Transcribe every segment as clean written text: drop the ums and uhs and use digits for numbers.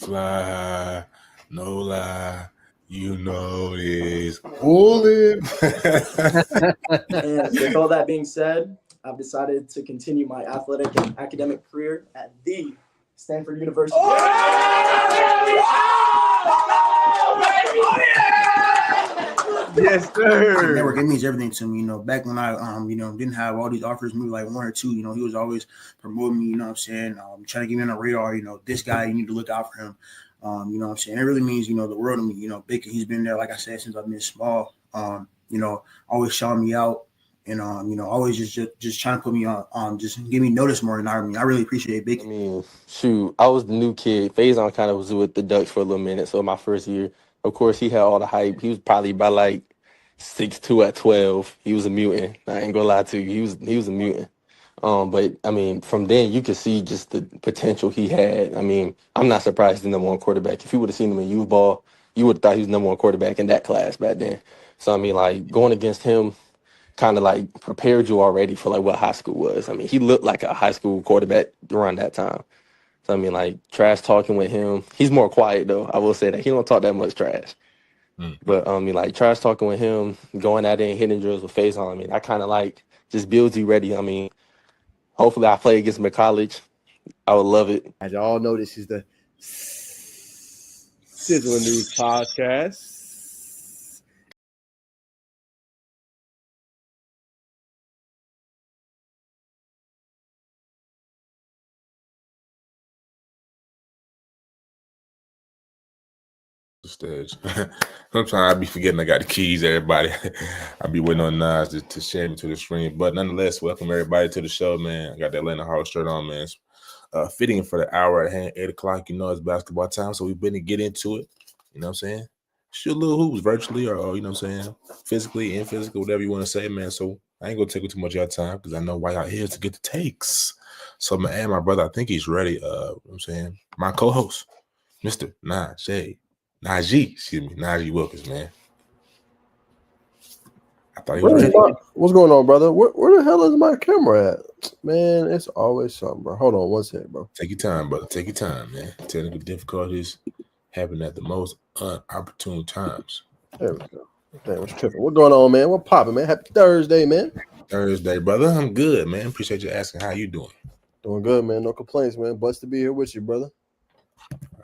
fly high, no lie. You know this. Pull it. And with all that being said, I've decided to continue my athletic and academic career at the Stanford University. Yes, sir. Network, it means everything to me. Back when I didn't have all these offers, maybe like one or two, he was always promoting me, what I'm saying, trying to get me on the radar, this guy, you need to look out for him. What I'm saying? It really means, the world to me. Bacon, he's been there, like I said, since I've been small. Always shouting me out and always just trying to put me on, just give me notice more than I really appreciate Bacon. I mean, shoot, I was the new kid. Faison kind of was with the Ducks for a little minute. So my first year, of course, he had all the hype. He was probably by like 6'2" at 12. He was a mutant. I ain't gonna lie to you. He was a mutant. But I mean, from then you could see just the potential he had. I mean, I'm not surprised he's the number one quarterback. If you would have seen him in youth ball, you would have thought he was the number one quarterback in that class back then. So I mean, like going against him kind of like prepared you already for like what high school was. I mean, he looked like a high school quarterback around that time. So I mean, like trash talking with him. He's more quiet though. I will say that he don't talk that much trash. But I mean, like trash talking with him, going out there and hitting drills with Faison. I mean, that kind of like just builds you ready. I mean, hopefully I play against him in college. I would love it. As y'all know, this is the Sizzling News Podcast. Stage. Sometimes I be forgetting I got the keys, everybody. I be waiting on Nas to share me to the screen. But nonetheless, welcome everybody to the show, man. I got that Atlanta Hawks shirt on, man. Fitting for the hour at hand, 8 o'clock. It's basketball time, so we better get into it. You know what I'm saying? Shoot little hoops virtually or you know what I'm saying? Physically and physical, whatever you want to say, man. So I ain't going to take too much of your time because I know why y'all here to get the takes. So I'm going to add my brother. I think he's ready. You know what I'm saying? My co-host, Mr. Najee Wilkins, man. I thought he was ready. What's going on, brother? Where the hell is my camera at? Man, it's always something, bro. Hold on one second, bro. Take your time, brother. Take your time, man. Technical difficulties happen at the most unopportune times. There we go. Damn, what's tripping? What's going on, man? What popping, man? Happy Thursday, man. Thursday, brother. I'm good, man. Appreciate you asking. How you doing? Doing good, man. No complaints, man. Blessed to be here with you, brother.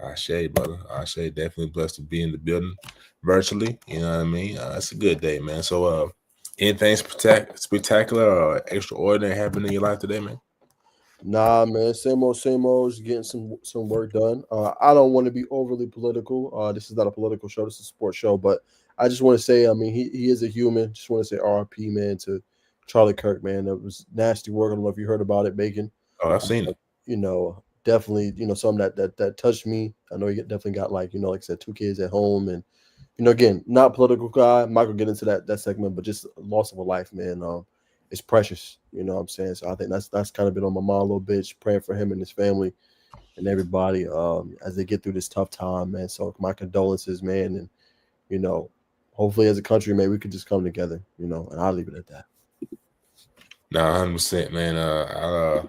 Ashe, brother. Ashe, definitely blessed to be in the building virtually. You know what I mean? It's a good day, man. So, anything spectacular or extraordinary happened in your life today, man? Nah, man. Same old. Just getting some work done. I don't want to be overly political. This is not a political show. This is a sports show. But I just want to say, I mean, he is a human. Just want to say RIP, man, to Charlie Kirk, man. That was nasty work. I don't know if you heard about it, Bacon. Oh, I've seen it. Definitely, something that touched me. I know he definitely got like I said, 2 kids at home, and again, not political guy. I'm not gonna get into that segment, but just loss of a life, man. It's precious. You know what I'm saying? So I think that's kind of been on my mind a little bit, praying for him and his family and everybody as they get through this tough time, man. So my condolences, man, and hopefully as a country, man, we could just come together, and I'll leave it at that. Nah, 100%, man.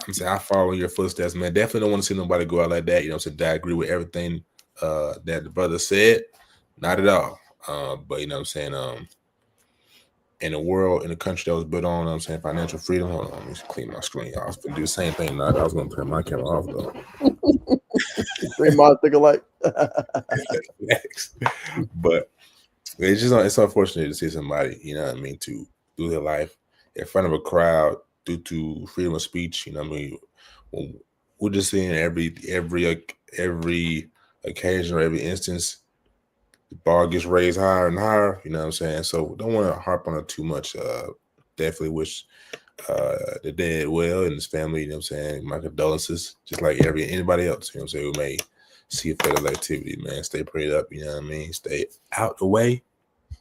I'm saying I follow your footsteps, man. Definitely don't want to see nobody go out like that. You know what I'm saying? I agree with everything that the brother said. Not at all. But you know what I'm saying? In a world, in a country that was built on, I'm saying, financial freedom. Hold on, let me clean my screen. I was going to do the same thing. I was going to turn my camera off, though. 3 miles think alike. But it's unfortunate to see somebody, you know what I mean, to do their life in front of a crowd due to freedom of speech. You know what I mean? We're just seeing every occasion or every instance, the bar gets raised higher and higher. You know what I'm saying? So don't want to harp on it too much. Definitely wish the dead well and his family. You know what I'm saying? My condolences, just like anybody else. You know what I'm saying? Who may see a fatal activity, man. Stay prayed up. You know what I mean? Stay out the way.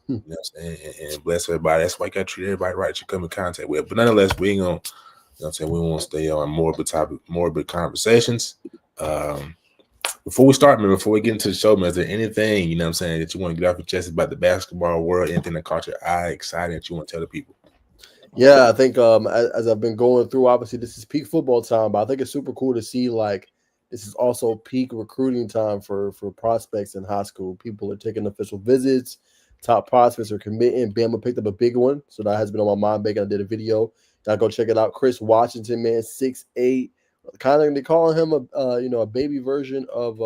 You know what I'm saying? And bless everybody. That's why you got to treat everybody right that you come in contact with. But nonetheless, we ain't going to, you know what I'm saying? We won't stay on morbid conversations. Before we start, man, before we get into the show, man, is there anything, you know what I'm saying, that you want to get off your chest about the basketball world, anything that caught your eye, exciting that you want to tell the people? Yeah, I think as I've been going through, obviously this is peak football time, but I think it's super cool to see like this is also peak recruiting time for prospects in high school. People are taking official visits. Top prospects are committing. Bama picked up a big one, so that has been on my mind. Bacon, I did a video. Y'all go check it out. Chris Washington, man, 6'8". Kind of they call him a baby version of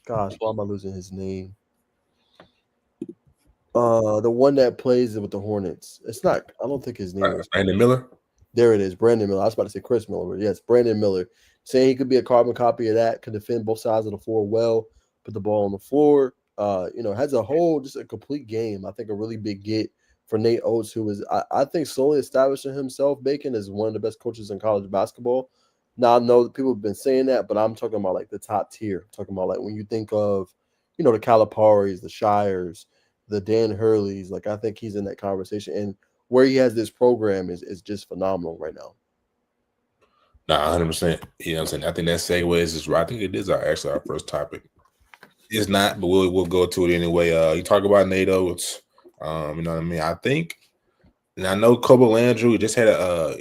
gosh, why am I losing his name? The one that plays with the Hornets. It's not. I don't think his name is Brandon Miller. There it is, Brandon Miller. I was about to say Chris Miller, but yes, Brandon Miller. Saying he could be a carbon copy of that, could defend both sides of the floor well, put the ball on the floor. Has a whole just a complete game. I think a really big get for Nate Oates, who is I think slowly establishing himself, Bacon, as one of the best coaches in college basketball. Now I know that people have been saying that, but I'm talking about like the top tier. I'm talking about like when you think of, the Caliparis, the Shires, the Dan Hurleys. Like I think he's in that conversation, and where he has this program is just phenomenal right now. Nah, 100%. You know what I'm saying? I think that segues is right. I think it is actually our first topic. It's not, but we'll go to it anyway. You talk about Nate Oates. You know what I mean? I think, and I know Kobe Landry just had a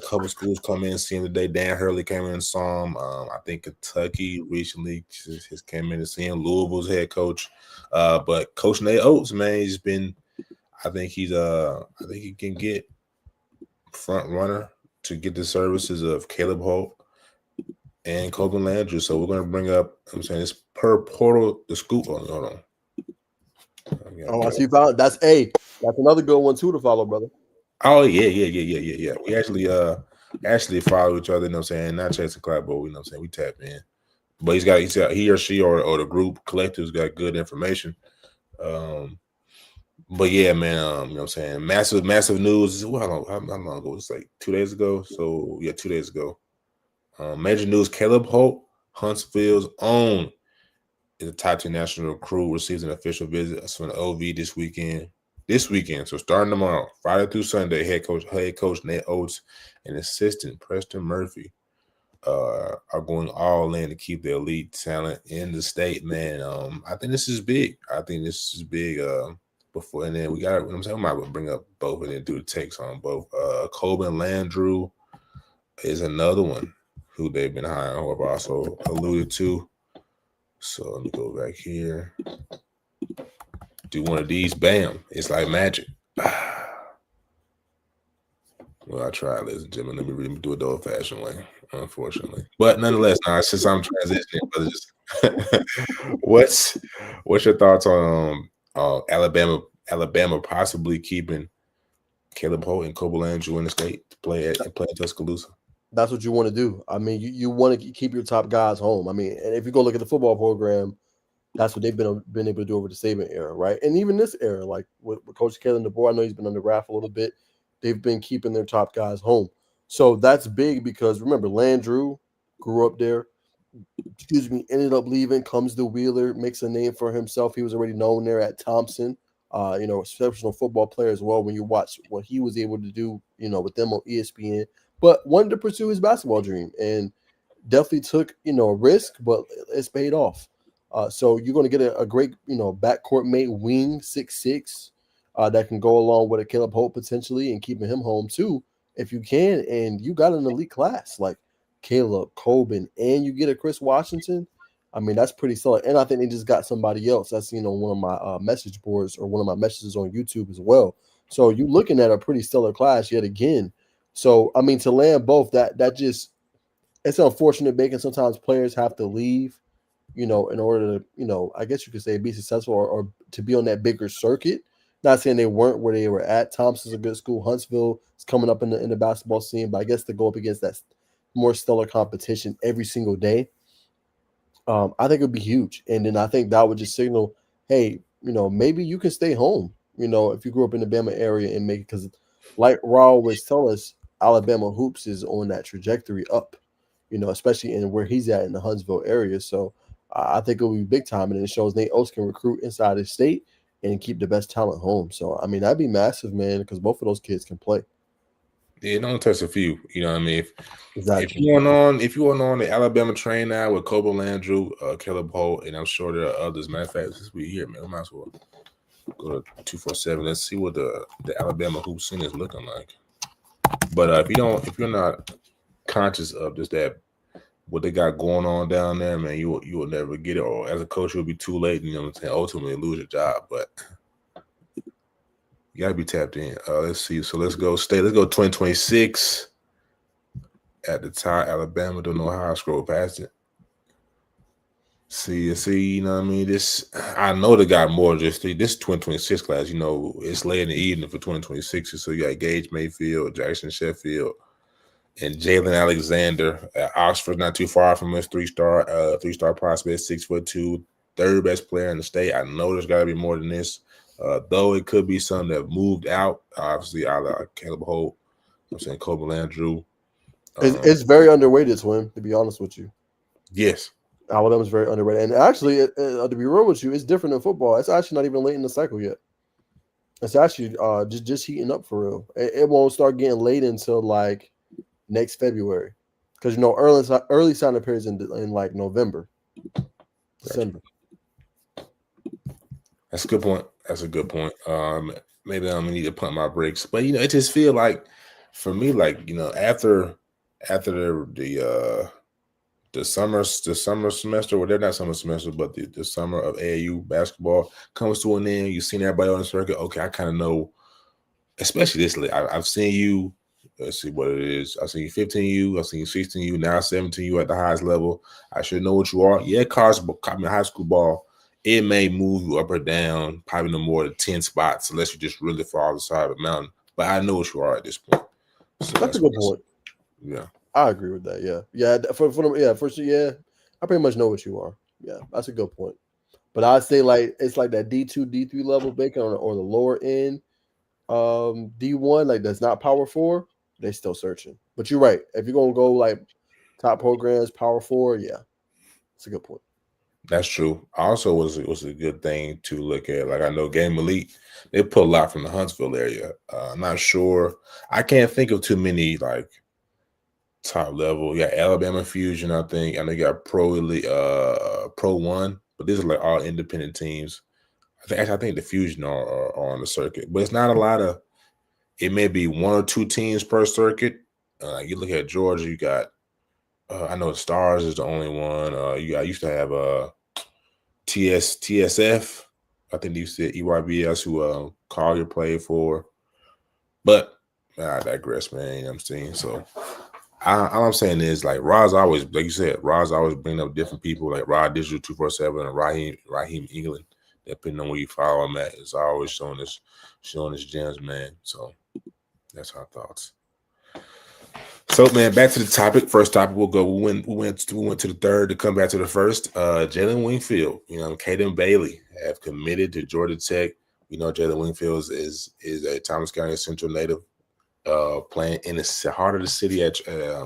couple schools come in and see him today. Dan Hurley came in and saw him. I think Kentucky recently just came in to see him. Louisville's head coach. But Coach Nate Oates, man, he's been. I think he can get front runner to get the services of Caleb Holt and Kobe Landry. So we're going to bring up, I'm saying it's per portal, the scoop. Hold on. I see you found that's another good one too to follow, brother. Oh, yeah. We actually follow each other, you know what I'm saying? Not chasing clout, but you know what I'm saying? We tap in. But he's got he or she or the group collective's got good information. But yeah, man, you know what I'm saying? Massive news. How long ago? It's like 2 days ago. So yeah, 2 days ago. Major news: Caleb Holt, Huntsville's own, is a top 10 national recruit, receives an official visit from the OV this weekend. So starting tomorrow, Friday through Sunday, head coach Nate Oates and assistant Preston Murphy are going all in to keep the elite talent in the state, man. I think this is big. Before, and then we got, I'm saying, I might bring up both and then do the takes on both. Kobe Landry is another one who they've been hiring, who I've also alluded to. So let me go back here. Do one of these, bam. It's like magic. Well, I tried, ladies and gentlemen. Let me really do it the old-fashioned way, unfortunately. But nonetheless, since I'm transitioning, brother, what's your thoughts on Alabama possibly keeping Caleb Holt and Kobe Landry in the state to play at Tuscaloosa? That's what you want to do. I mean, you want to keep your top guys home. I mean, and if you go look at the football program, that's what they've been able to do over the Saban era, right? And even this era, like with Coach Kalen DeBoer, I know he's been under wrath a little bit. They've been keeping their top guys home. So that's big because remember, Landry grew up there. Ended up leaving, comes to Wheeler, makes a name for himself. He was already known there at Thompson. Exceptional football player as well when you watch what he was able to do, with them on ESPN. But wanted to pursue his basketball dream and definitely took, a risk, but it's paid off. So you're going to get a great, backcourt mate, wing, 6'6", that can go along with a Caleb Holt potentially and keeping him home too, if you can. And you got an elite class like Caleb, Coben, and you get a Chris Washington. I mean, that's pretty solid. And I think they just got somebody else. That's, one of my message boards or one of my messages on YouTube as well. So you're looking at a pretty stellar class yet again. So, I mean, to land both, that just – it's unfortunate, Bacon. Sometimes players have to leave, in order to, I guess you could say be successful or to be on that bigger circuit. Not saying they weren't where they were at. Thompson's a good school. Huntsville is coming up in the basketball scene. But I guess to go up against that more stellar competition every single day, I think it would be huge. And then I think that would just signal, hey, maybe you can stay home, if you grew up in the Bama area and make it. Because like Raw always tell us, Alabama hoops is on that trajectory up, especially in where he's at in the Huntsville area. So I think it will be big time. And it shows Nate Oates can recruit inside his state and keep the best talent home. So, I mean, that'd be massive, man, because both of those kids can play. Yeah, it only takes a few. You know what I mean? Exactly. If you want on the Alabama train now with Kobe Landry, Caleb Holt, and I'm sure there are others. Matter of fact, since we're here, man, we might as well go to 247. Let's see what the Alabama hoop scene is looking like. But if you're not conscious of just that what they got going on down there, man, you will never get it. Or as a coach, you'll be too late, you know what I'm saying? Ultimately lose your job. But you gotta be tapped in. Let's see. So let's go 2026. At the top, Alabama. Don't know how I scroll past it. See, you know what I mean? I know they got more just this 2026 class, you know, it's late in the evening for 2026. So you got Gage Mayfield, Jackson Sheffield, and Jalen Alexander. Oxford not too far from us, three-star prospect, 6'2", third best player in the state. I know there's gotta be more than this. Though it could be some that moved out, obviously out of Caleb Holt, I'm saying Kobe Landrew. It's very underrated, Swim, to be honest with you. Yes. Alabama's very underrated. And actually, to be real with you, it's different in football. It's actually not even late in the cycle yet. It's actually just heating up for real. It won't start getting late until like next February. Because, you know, early signing periods in like November, December. That's a good point. That's a good point. Maybe I'm gonna need to pump my brakes, but you know, it just feel like for me, like you know, after the summer semester, well, they're not summer semester, but the summer of AAU basketball comes to an end. You've seen everybody on the circuit. Okay, I kind of know, especially this league. I've seen you. Let's see what it is. I've seen you 15U. I've seen you 16U. Now 17U at the highest level. I should know what you are. Yeah, high school ball. It may move you up or down, probably no more than 10 spots, unless you just really fall the side of the mountain. But I know what you are at this point. So That's a good point. Yeah, I agree with that. Yeah. For sure. Yeah, I pretty much know what you are. Yeah, that's a good point. But I'd say like it's like that D2, D3 level Bacon or the lower end D1, like that's not Power 4. They still searching. But you're right. If you're gonna go like top programs, Power 4, yeah, it's a good point. that's true. Also, was a good thing to look at. Like I know Game Elite, they put a lot from the Huntsville area. I'm not sure. I can't think of too many like top level. Yeah, Alabama Fusion. I think, and they got Pro Elite, Pro One. But these are like all independent teams. I think the Fusion are on the circuit, but it's not a lot of. It may be one or two teams per circuit. You look at Georgia, you got. I know the Stars is the only one. I used to have TSF. I think they used to EYBS who Collier played for. But I digress, man. You know what I'm saying? So all I'm saying is like Rod's always, like you said, Rod's always bringing up different people like Rod Digital 247 and Raheem England. Depending on where you follow him at, is always showing us gems, man. So that's our thoughts. So, man, back to the topic. First topic, we'll go. We went to the third to come back to the first. Jalen Wingfield, you know, Caden Bailey have committed to Georgia Tech. We know Jalen Wingfield is a Thomas County Central native, playing in the heart of the city at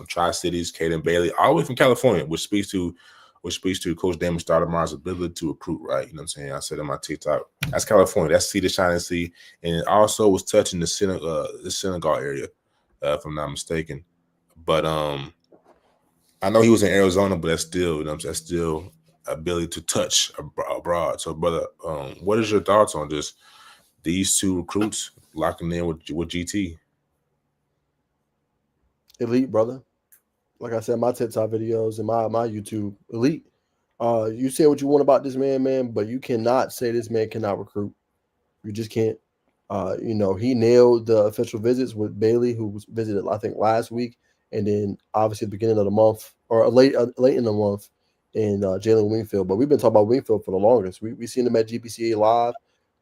Tri-Cities. Caden Bailey, all the way from California, which speaks to Coach Damon Stoudemire's ability to recruit, right? You know what I'm saying? I said in my TikTok, that's California. That's Sea to Shining Sea, and it also was touching the Senegal area, if I'm not mistaken. But I know he was in Arizona, but that's still, you know, that's still ability to touch abroad. So, brother, what is your thoughts on just these two recruits locking in with GT? Elite, brother. Like I said, my TikTok videos and my YouTube, elite. You say what you want about this man, but you cannot say this man cannot recruit. You just can't. You know, he nailed the official visits with Bailey, who was visited, I think, last week. And then obviously at the beginning of the month or late in the month in Jalen Wingfield. But we've been talking about Wingfield for the longest. We seen him at GPCA Live.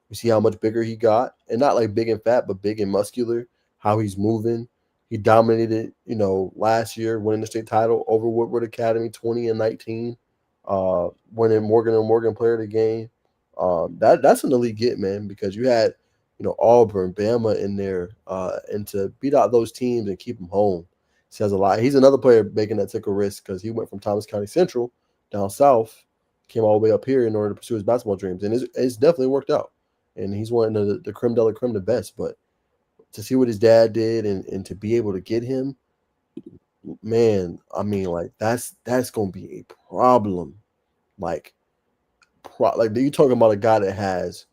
We see how much bigger he got. And not like big and fat, but big and muscular, how he's moving. He dominated, you know, last year, winning the state title over Woodward Academy, 20-19, winning Morgan & Morgan Player of the Game. That's an elite get, man, because you had, you know, Auburn, Bama in there, and to beat out those teams and keep them home says a lot. He's another player making that take a risk because he went from Thomas County Central down south, came all the way up here in order to pursue his basketball dreams, and it's definitely worked out. And he's one of the creme de la creme, the best. But to see what his dad did and to be able to get him, man, I mean, like that's gonna be a problem. Like you're talking about a guy that has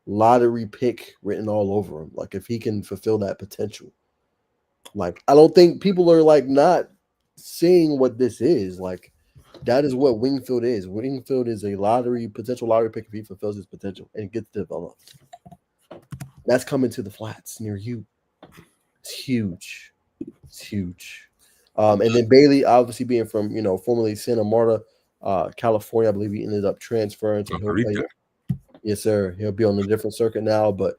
lottery pick written all over him. Like if he can fulfill that potential, like I don't think people are like not seeing what this is. Like that is what Wingfield is. Wingfield is a potential lottery pick if he fulfills his potential and gets developed. That's coming to the flats near you. It's huge. It's huge. And then Bailey, obviously being from, formerly Santa Marta, California, I believe he ended up transferring to he'll play. Yes, sir. He'll be on a different circuit now, but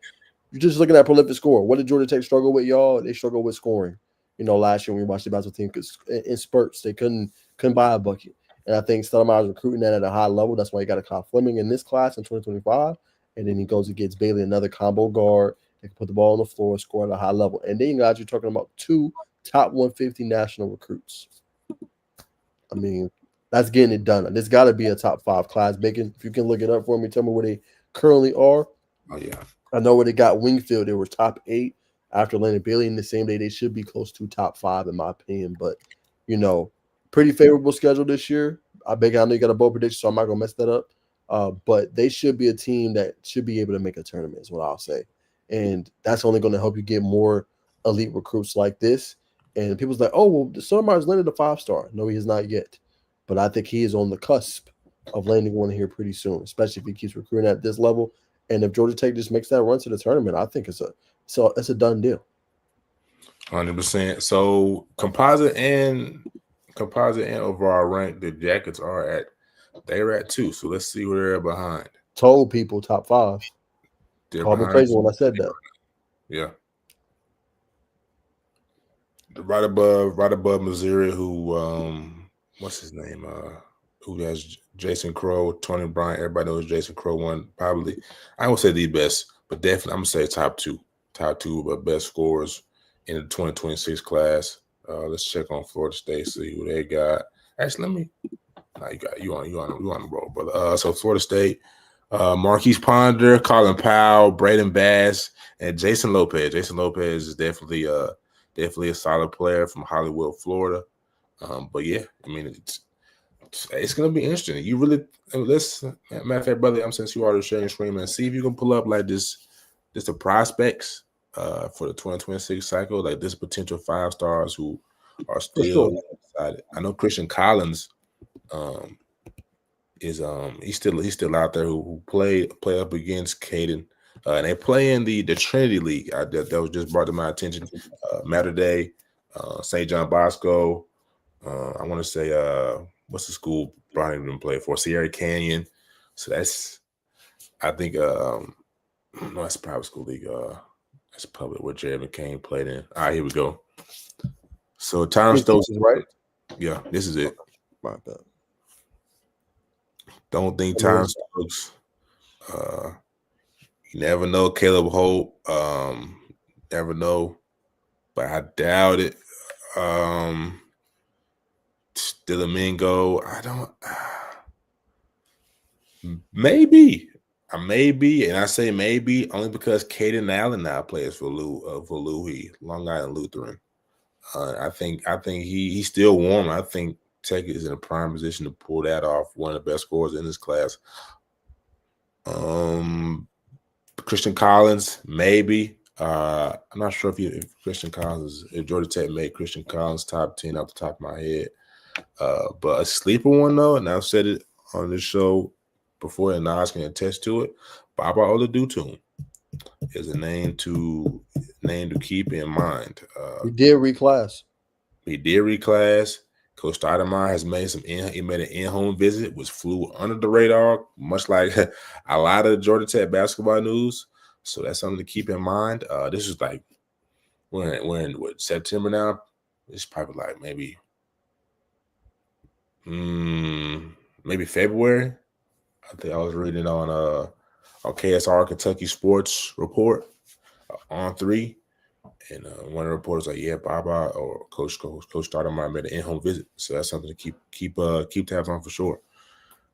you're just looking at prolific score. What did Georgia Tech struggle with, y'all? They struggled with scoring. Last year when we watched the basketball team, because in spurts they couldn't buy a bucket. And I think Stoudemire is recruiting that at a high level. That's why he got a Kyle Fleming in this class in 2025. And then he goes and gets Bailey, another combo guard that can put the ball on the floor, score at a high level. And then you're talking about 2 top 150 national recruits. I mean, that's getting it done. There's got to be a top 5 class. Bacon, if you can look it up for me, tell me where they currently are. Oh, yeah. I know where they got Wingfield. They were top 8 after Landon Bailey. In the same day, they should be close to top 5, in my opinion. But, pretty favorable schedule this year. I know you got a bold prediction, so I'm not going to mess that up. But they should be a team that should be able to make a tournament, is what I'll say. And that's only going to help you get more elite recruits like this. And people's like, oh, well, Stoudemire's landed a 5-star. No, he is not yet. But I think he is on the cusp of landing one here pretty soon, especially if he keeps recruiting at this level. And if Georgia Tech just makes that run to the tournament, I think it's a done deal. 100%. So composite and overall rank, the Jackets they're at 2. So let's see where they're behind. Told people top 5. They're Called me behind. crazy when I said that. Yeah. Right above Missouri, who what's his name? Who has Jason Crow, Tony Bryant. Everybody knows Jason Crow won probably, I won't say the best, but definitely I'm gonna say top two of best scorers in the 2026 class. Let's check on Florida State, see who they got. Actually, you on the roll, brother. So Florida State, Marquise Ponder, Colin Powell, Braden Bass, and Jason Lopez. Jason Lopez is definitely a solid player from Hollywood, Florida. But yeah, I mean, it's gonna be interesting. You really matter of fact, brother. Since you are sharing screen, and see if you can pull up like this the prospects for the 2026 cycle, like this potential 5 stars who are still excited. I know Christian Collins is he's still out there who play up against Caden. And they play in the Trinity League. That was just brought to my attention. Mater Day, St. John Bosco. I want to say, what's the school Brian been playing for? Sierra Canyon. So that's, I think, no, that's a private school league. That's public where Jerry McCain played in. All right, here we go. So Tyron Stokes is right. Yeah, this is it. My bad. Don't think Tyron Stokes. You never know. Caleb Holt. Never know. But I doubt it. Stillamingo. I don't. Maybe. And I say maybe only because Caden Allen now plays for Louis, Long Island Lutheran. I think he's still warm. I think Tech is in a prime position to pull that off. One of the best scorers in this class. Christian Collins, maybe. I'm not sure if Christian Collins if Georgia Tech made Christian Collins top 10 off the top of my head. But a sleeper one though, and I've said it on this show before, and Nas can attest to it. Baba Oladutum is a name to keep in mind. He did reclass. Coach Stoudemire has made he made an in-home visit, which flew under the radar, much like a lot of Georgia Tech basketball news. So that's something to keep in mind. This is like we're in September now. It's probably like maybe February. I think I was reading it on KSR Kentucky Sports Report on 3. And one of the reporters like, yeah, Baba or Coach Stoudemire made an in-home visit, so that's something to keep tabs on for sure.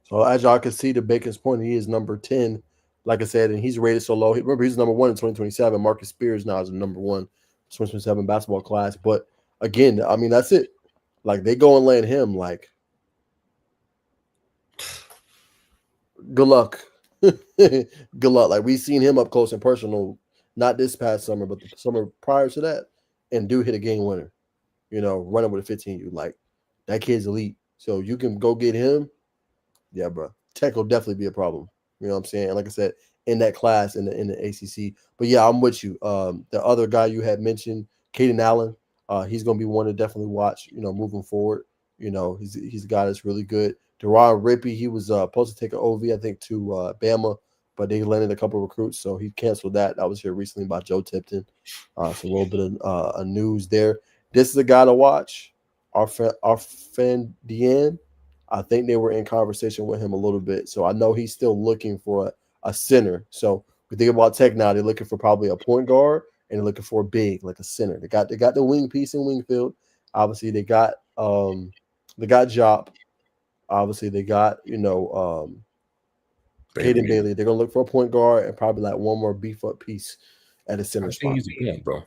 So as y'all can see, to Bacon's point, he is number 10, like I said, and he's rated so low. Remember, he's number 1 in 2027. Marcus Spears now is the number 1 2027 basketball class. But again, I mean, that's it. Like they go and land him. Like, good luck, good luck. Like we've seen him up close and personal. Not this past summer, but the summer prior to that, and do hit a game winner. Running with a 15U. Like that kid's elite. So you can go get him. Yeah, bro. Tech will definitely be a problem. You know what I'm saying? And like I said, in that class in the ACC. But yeah, I'm with you. The other guy you had mentioned, Caden Allen, he's going to be one to definitely watch. Moving forward. He's a guy that's really good. Deron Rippey, he was supposed to take an OV, I think, to Bama, but they landed a couple of recruits, so he canceled that. That was here recently by Joe Tipton. So a little bit of news there. This is a guy to watch. Our friend Deanne, I think they were in conversation with him a little bit, so I know he's still looking for a center. So we think about Tech now; they're looking for probably a point guard and they're looking for a big, like a center. They got the wing piece in Wingfield. Obviously, they got Jop. Obviously, they got Caden Bailey. They're gonna look for a point guard and probably like one more beef up piece at a center I spot. think he's a point, bro.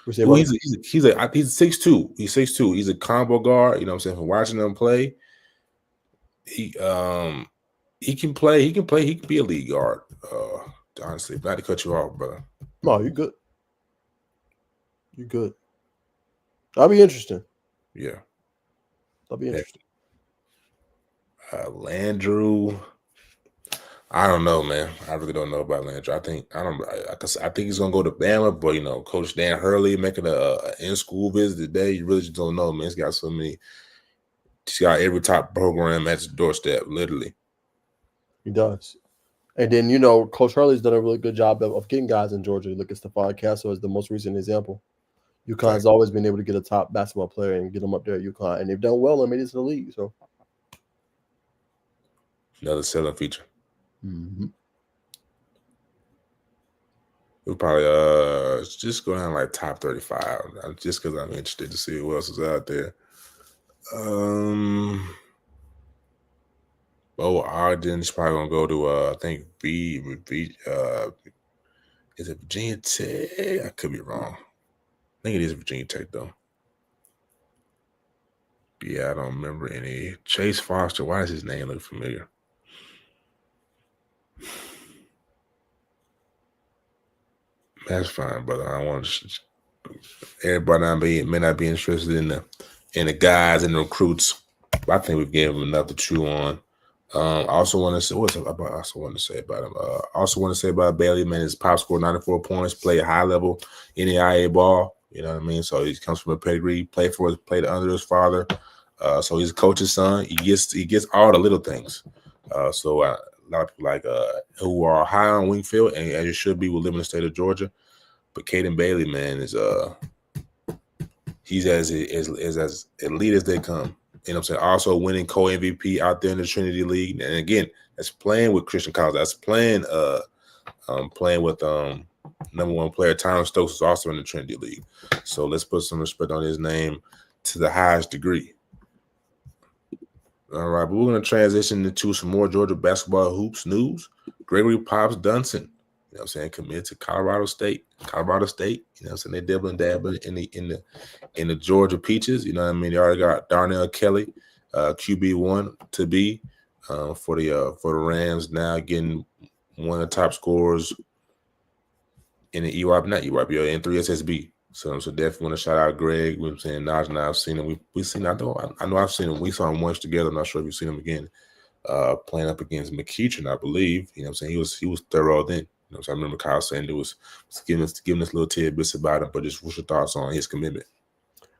We say, Well, what? he's 6'2". He's 6'2". He's a combo guard. You know what I'm saying? From watching him play, he can play. He can play. He can be a lead guard. Honestly, not to cut you off, brother. No, you good. You good. That'll be interesting. Yeah. That'll be interesting. Landrew, I don't know, man. I really don't know about Landrew. I think he's gonna go to Bama, but Coach Dan Hurley making a in-school visit today. You really just don't know, man. He's got so many. He's got every top program at his doorstep, literally. He does. And then Coach Hurley's done a really good job of getting guys in Georgia. You look at Stephon Castle as the most recent example. UConn's always been able to get a top basketball player and get them up there at UConn, and they've done well and made it to the league. So another selling feature. mm-hmm. We'll probably just go down like top 35, just because I'm interested to see who else is out there. Bo Ogden's probably gonna go to I think is it Virginia Tech? I could be wrong. I think it is Virginia Tech though. Yeah, I don't remember any. Chase Foster. Why does his name look familiar? That's fine, brother. I want to. Everybody may not be interested in the guys and the recruits. But I think we gave them enough to chew on. I also want to say about him. I also want to say about Bailey, man. His pop scored 94 points, played high level NAIA ball. You know what I mean? So he comes from a pedigree, played under his father. So he's a coach's son. He gets all the little things. So a lot of people who are high on Wingfield, and as you should be, will live in the state of Georgia. But Caden Bailey, man, is he's as elite as they come. You know what I'm saying? Also winning co-MVP out there in the Trinity League. And again, that's playing with Christian College. That's playing with number one player Tyron Stokes is also in the Trinity League. So let's put some respect on his name to the highest degree. All right, but we're going to transition into some more Georgia basketball hoops news. Gregory Pops Dunson, you know what I'm saying, committed to Colorado State. You know what I'm saying? They're dabbling in the Georgia Peaches. You know what I mean? They already got Darnell Kelly, QB1 to be for the Rams, now getting one of the top scorers in the in 3SSB. So definitely want to shout out Greg. We've seen Naj and I've seen him. I know I've seen him. We saw him once together. I'm not sure if you've seen him again. Playing up against McEachern, I believe. You know what I'm saying? He was thorough then. You know, so I remember Kyle saying it was giving us little tidbits about him, but just what's your thoughts on his commitment?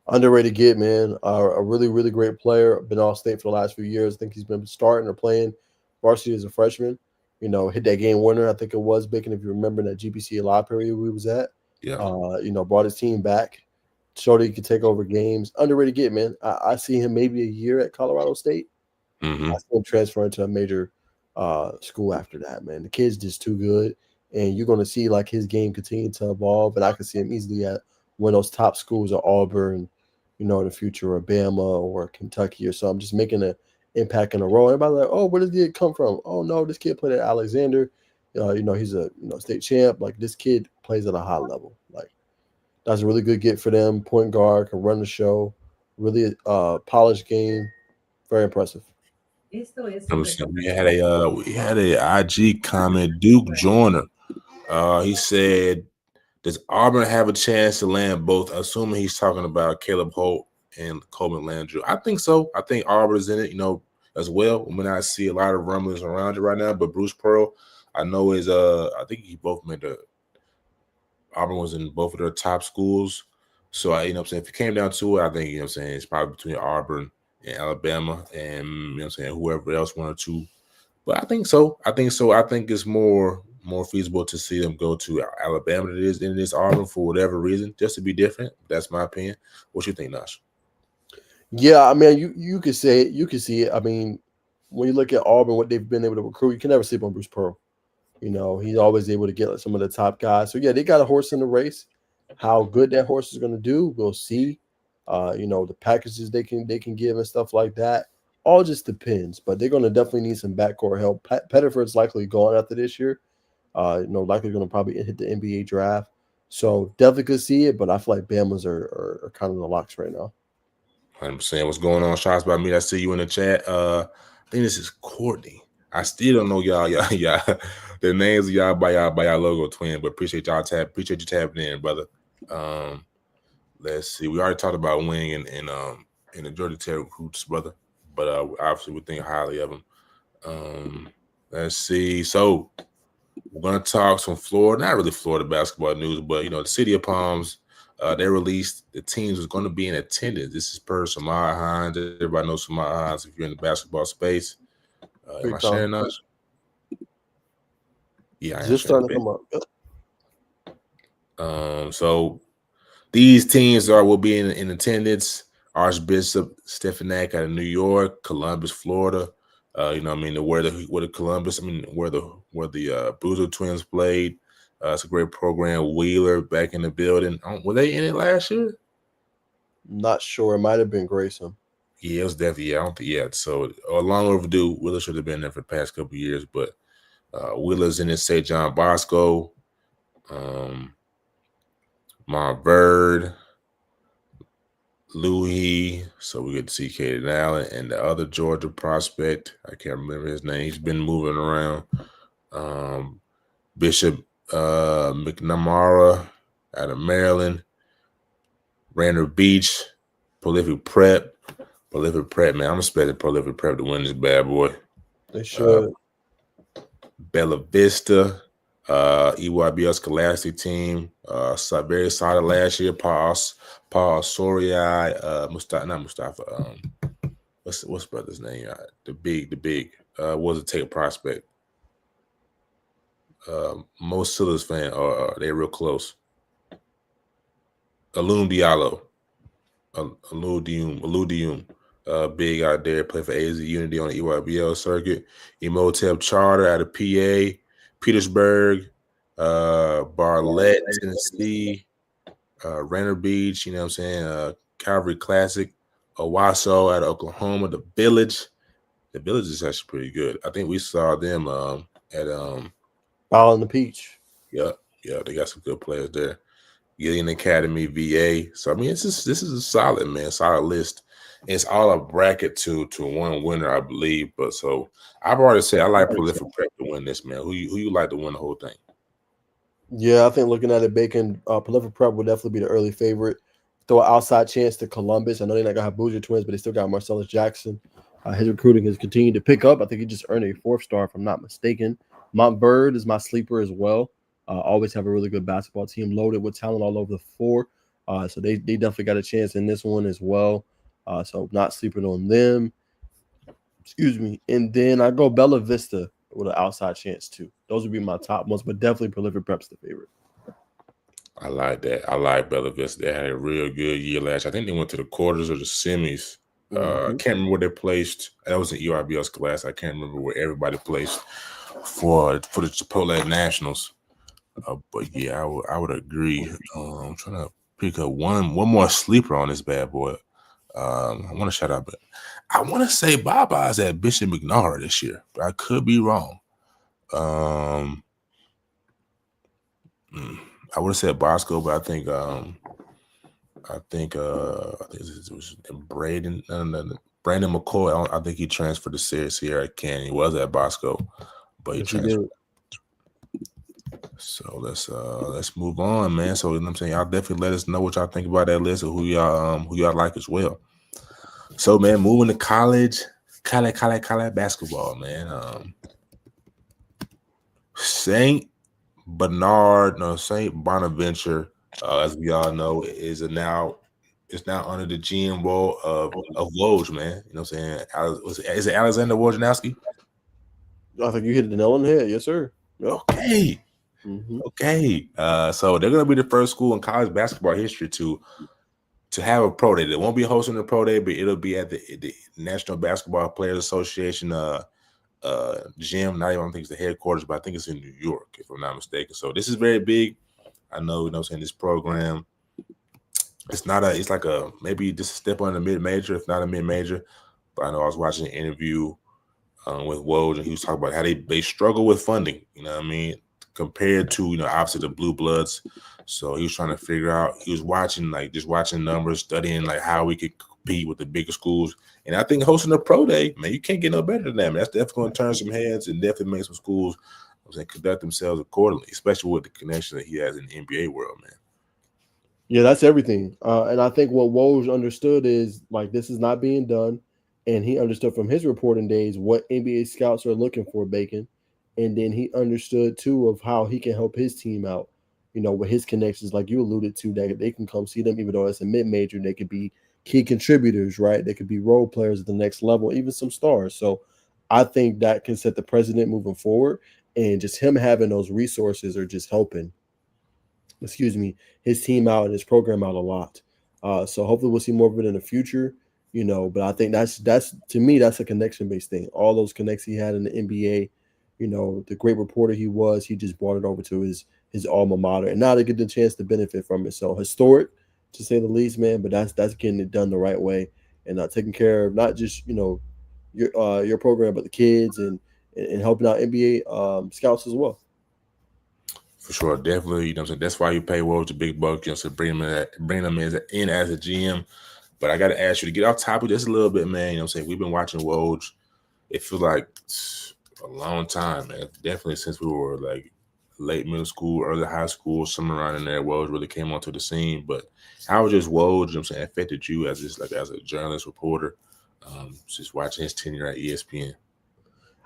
Underrated kid, man. A really, really great player. Been all state for the last few years. I think he's been starting or playing varsity as a freshman. Hit that game winner. I think it was Bacon, if you remember, that GBC live period we was at. Yeah. Brought his team back. Showed he could take over games. Underrated kid, man. I see him maybe a year at Colorado State. Mm-hmm. I see him transferring to a major school after that, man. The kid's just too good. And you're going to see his game continue to evolve. And I can see him easily at one of those top schools at Auburn, in the future, or Bama or Kentucky or something, just making an impact in a role. Everybody's like, oh, where did the kid come from? Oh, no, this kid played at Alexander. He's a state champ. This kid plays at a high level. That's a really good get for them. Point guard, can run the show. Really polished game. Very impressive. We had a IG comment. Duke Joyner. He said, "Does Auburn have a chance to land both?" Assuming he's talking about Caleb Holt and Coleman Landry. I think so. I think Auburn's in it, as well. When I see a lot of rumblings around it right now, but Bruce Pearl, I know is I think he both made Auburn was in both of their top schools. So I'm saying, if it came down to it, I think, it's probably between Auburn and Alabama and whoever else, one or two. But I think so. I think it's more feasible to see them go to Alabama than it is Auburn for whatever reason, just to be different. That's my opinion. What you think, Nash? Yeah, I mean, you could say it. You could see it. I mean, when you look at Auburn, what they've been able to recruit, you can never sleep on Bruce Pearl. He's always able to get some of the top guys. So, yeah, they got a horse in the race. How good that horse is going to do, we'll see. The packages they can give and stuff like that. All just depends. But they're going to definitely need some backcourt help. Pettiford's likely gone after this year. Likely going to probably hit the NBA draft. So, definitely could see it. But I feel like Bama's are kind of the locks right now. 100%. What's going on? Shots by me. I see you in the chat. I think this is Courtney. I still don't know y'all the names of y'all by y'all logo twin, but appreciate you tapping in, brother. Let's see. We already talked about Wing and the Georgia Tech recruits, brother. But obviously we think highly of them. Let's see. So we're gonna talk some Florida, not really Florida basketball news, but the City of Palms. They released the teams was going to be in attendance. This is per Samad Hines. Everybody knows Samad Hines if you're in the basketball space. Am I sharing those? Yeah, I am Just starting to come up. So these teams will be in attendance. Archbishop Stefanak out of New York, Columbus, Florida. Where the Columbus, where the Boozer twins played. It's a great program. Wheeler back in the building. Were they in it last year? Not sure. It might have been Grayson. Yeah, it was definitely. I don't think. Yeah, so long overdue. Wheeler should have been there for the past couple of years, but Wheeler's in it. St. John Bosco, Montverde, Louis. So we get to see Caden Allen and the other Georgia prospect. I can't remember his name. He's been moving around. Bishop McNamara out of Maryland, Randall Beach, Prolific Prep, man. I'm expecting Prolific Prep to win this bad boy. They should. Bella Vista, EYBL Scholastic team, very solid last year. Paul Soria, Mustafa. What's brother's name? The big was a take prospect. Most Steelers fan, they're real close. Alun Diallo, big out there, play for AZ Unity on the EYBL circuit. Emotep Charter out of PA, Petersburg, Barlett, Tennessee, Randall Beach, Calvary Classic, Owasso out of Oklahoma, the Village. The Village is actually pretty good. I think we saw them at Ball in the Peach. Yeah, they got some good players there. Gideon Academy, VA. So this is a solid list. It's all a bracket to one winner, I believe. But so I've already said I like Prolific Prep to win this, man. Who you like to win the whole thing? Yeah, I think looking at it, Bacon, Prolific Prep would definitely be the early favorite. Throw an outside chance to Columbus. I know they're not gonna have Boozer twins, but they still got Marcellus Jackson. His recruiting has continued to pick up. I think he just earned a 4th star, if I'm not mistaken. Montverde is my sleeper as well. Always have a really good basketball team, loaded with talent all over the floor. So they definitely got a chance in this one as well. So not sleeping on them. Excuse me. And then I go Bella Vista with an outside chance too. Those would be my top ones, but definitely Prolific Prep's the favorite. I like that. I like Bella Vista. They had a real good year last year. I think they went to the quarters or the semis. I can't remember where they placed. That was an ERBS class. I can't remember where everybody placed for the Chipotle Nationals. But yeah, I would agree. I'm trying to pick up one more sleeper on this bad boy. I want to shout out, but I want to say Baba's at Bishop McNamara this year, but I could be wrong. I would have said Bosco, but I think it was Brandon McCoy. I think he transferred to Sierra Canyon. He was at Bosco, but he transferred. So let's move on, man. So you know what I'm saying, y'all definitely let us know what y'all think about that list of who y'all like as well. So man, moving to college basketball, man. Saint Bonaventure, as we all know, is now under the GM role of Woj, man. You know what I'm saying? Is it Alexander Wojnarowski? I think you hit the nail on the head. Yes, sir. Yep. Okay. Mhm. Okay. So they're gonna be the first school in college basketball history to have a pro day. They won't be hosting the pro day, but it'll be at the National Basketball Players Association gym. Not even, I don't think it's the headquarters, but I think it's in New York, if I'm not mistaken. So this is very big. I know, you know what I'm saying, this program. It's like maybe just a step on the mid-major, if not a mid-major. But I know I was watching an interview with Woj, and he was talking about how they struggle with funding, you know what I mean, compared to, you know, obviously the Blue Bloods. So he was trying to figure out, he was watching numbers, studying like how we could compete with the bigger schools. And I think hosting a pro day, man, you can't get no better than that, man. That's definitely going to turn some heads and definitely make some schools, conduct themselves accordingly, especially with the connection that he has in the NBA world, man. Yeah, that's everything. And I think what Woj understood is like this is not being done. And he understood from his reporting days what NBA scouts are looking for, Bacon. And then he understood too of how he can help his team out, you know, with his connections, like you alluded to, that they can come see them, even though it's a mid-major, they could be key contributors, right? They could be role players at the next level, even some stars. So I think that can set the precedent moving forward. And just him having those resources are just helping his team out and his program out a lot. So hopefully we'll see more of it in the future, you know. But I think that's to me that's a connection based thing. All those connects he had in the NBA, you know, the great reporter he was, he just brought it over to his alma mater, and now they get the chance to benefit from it. So historic, to say the least, man. But that's getting it done the right way and taking care of not just your program, but the kids and helping out NBA scouts as well. For sure, definitely. You know what I'm saying? That's why you pay Woj the big bucks, you know, to bring them in as a GM. But I got to ask you to get off topic just a little bit, man. You know what I'm saying? We've been watching Woj. It feels like a long time, man. Definitely since we were like late middle school, early high school, somewhere around in there, Woj really came onto the scene. But how was just Woj, you know what I'm saying, affected you as a journalist, reporter, just watching his tenure at ESPN?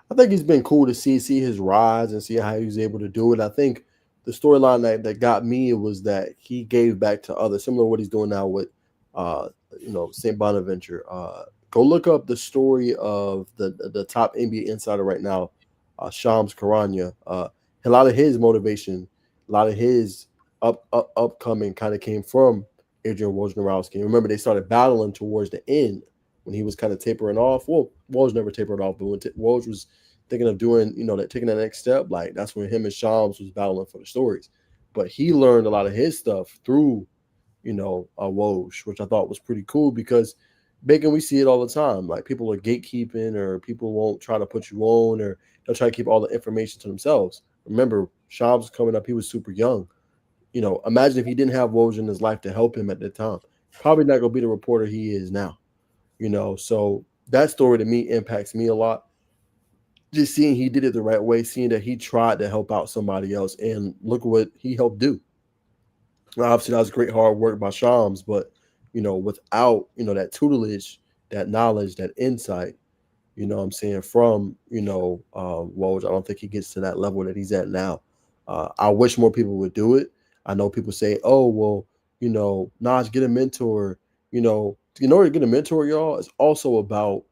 I think it's been cool to see his rise and see how he was able to do it. I think the storyline that got me was that he gave back to others, similar to what he's doing now with, St. Bonaventure. Go look up the story of the top NBA insider right now, Shams Charania. A lot of his motivation, a lot of his upcoming kind of came from Adrian Wojnarowski. Remember, they started battling towards the end when he was kind of tapering off. Well, Woj never tapered off, but when Woj was thinking of doing, taking that next step, like that's when him and Shams was battling for the stories. But he learned a lot of his stuff through, Woj, which I thought was pretty cool because Bacon, we see it all the time. Like people are gatekeeping or people won't try to put you on or they'll try to keep all the information to themselves. Remember, Shams was coming up, he was super young. Imagine if he didn't have Woj in his life to help him at that time. Probably not going to be the reporter he is now. So that story to me impacts me a lot. Just seeing he did it the right way, seeing that he tried to help out somebody else, and look what he helped do. Now, obviously, that was great hard work by Shams, but without that tutelage, that knowledge, that insight, what I'm saying, from Woj, I don't think he gets to that level that he's at now. I wish more people would do it. I know people say, "Oh, well, Naj, get a mentor." In order to get a mentor, y'all, it's also about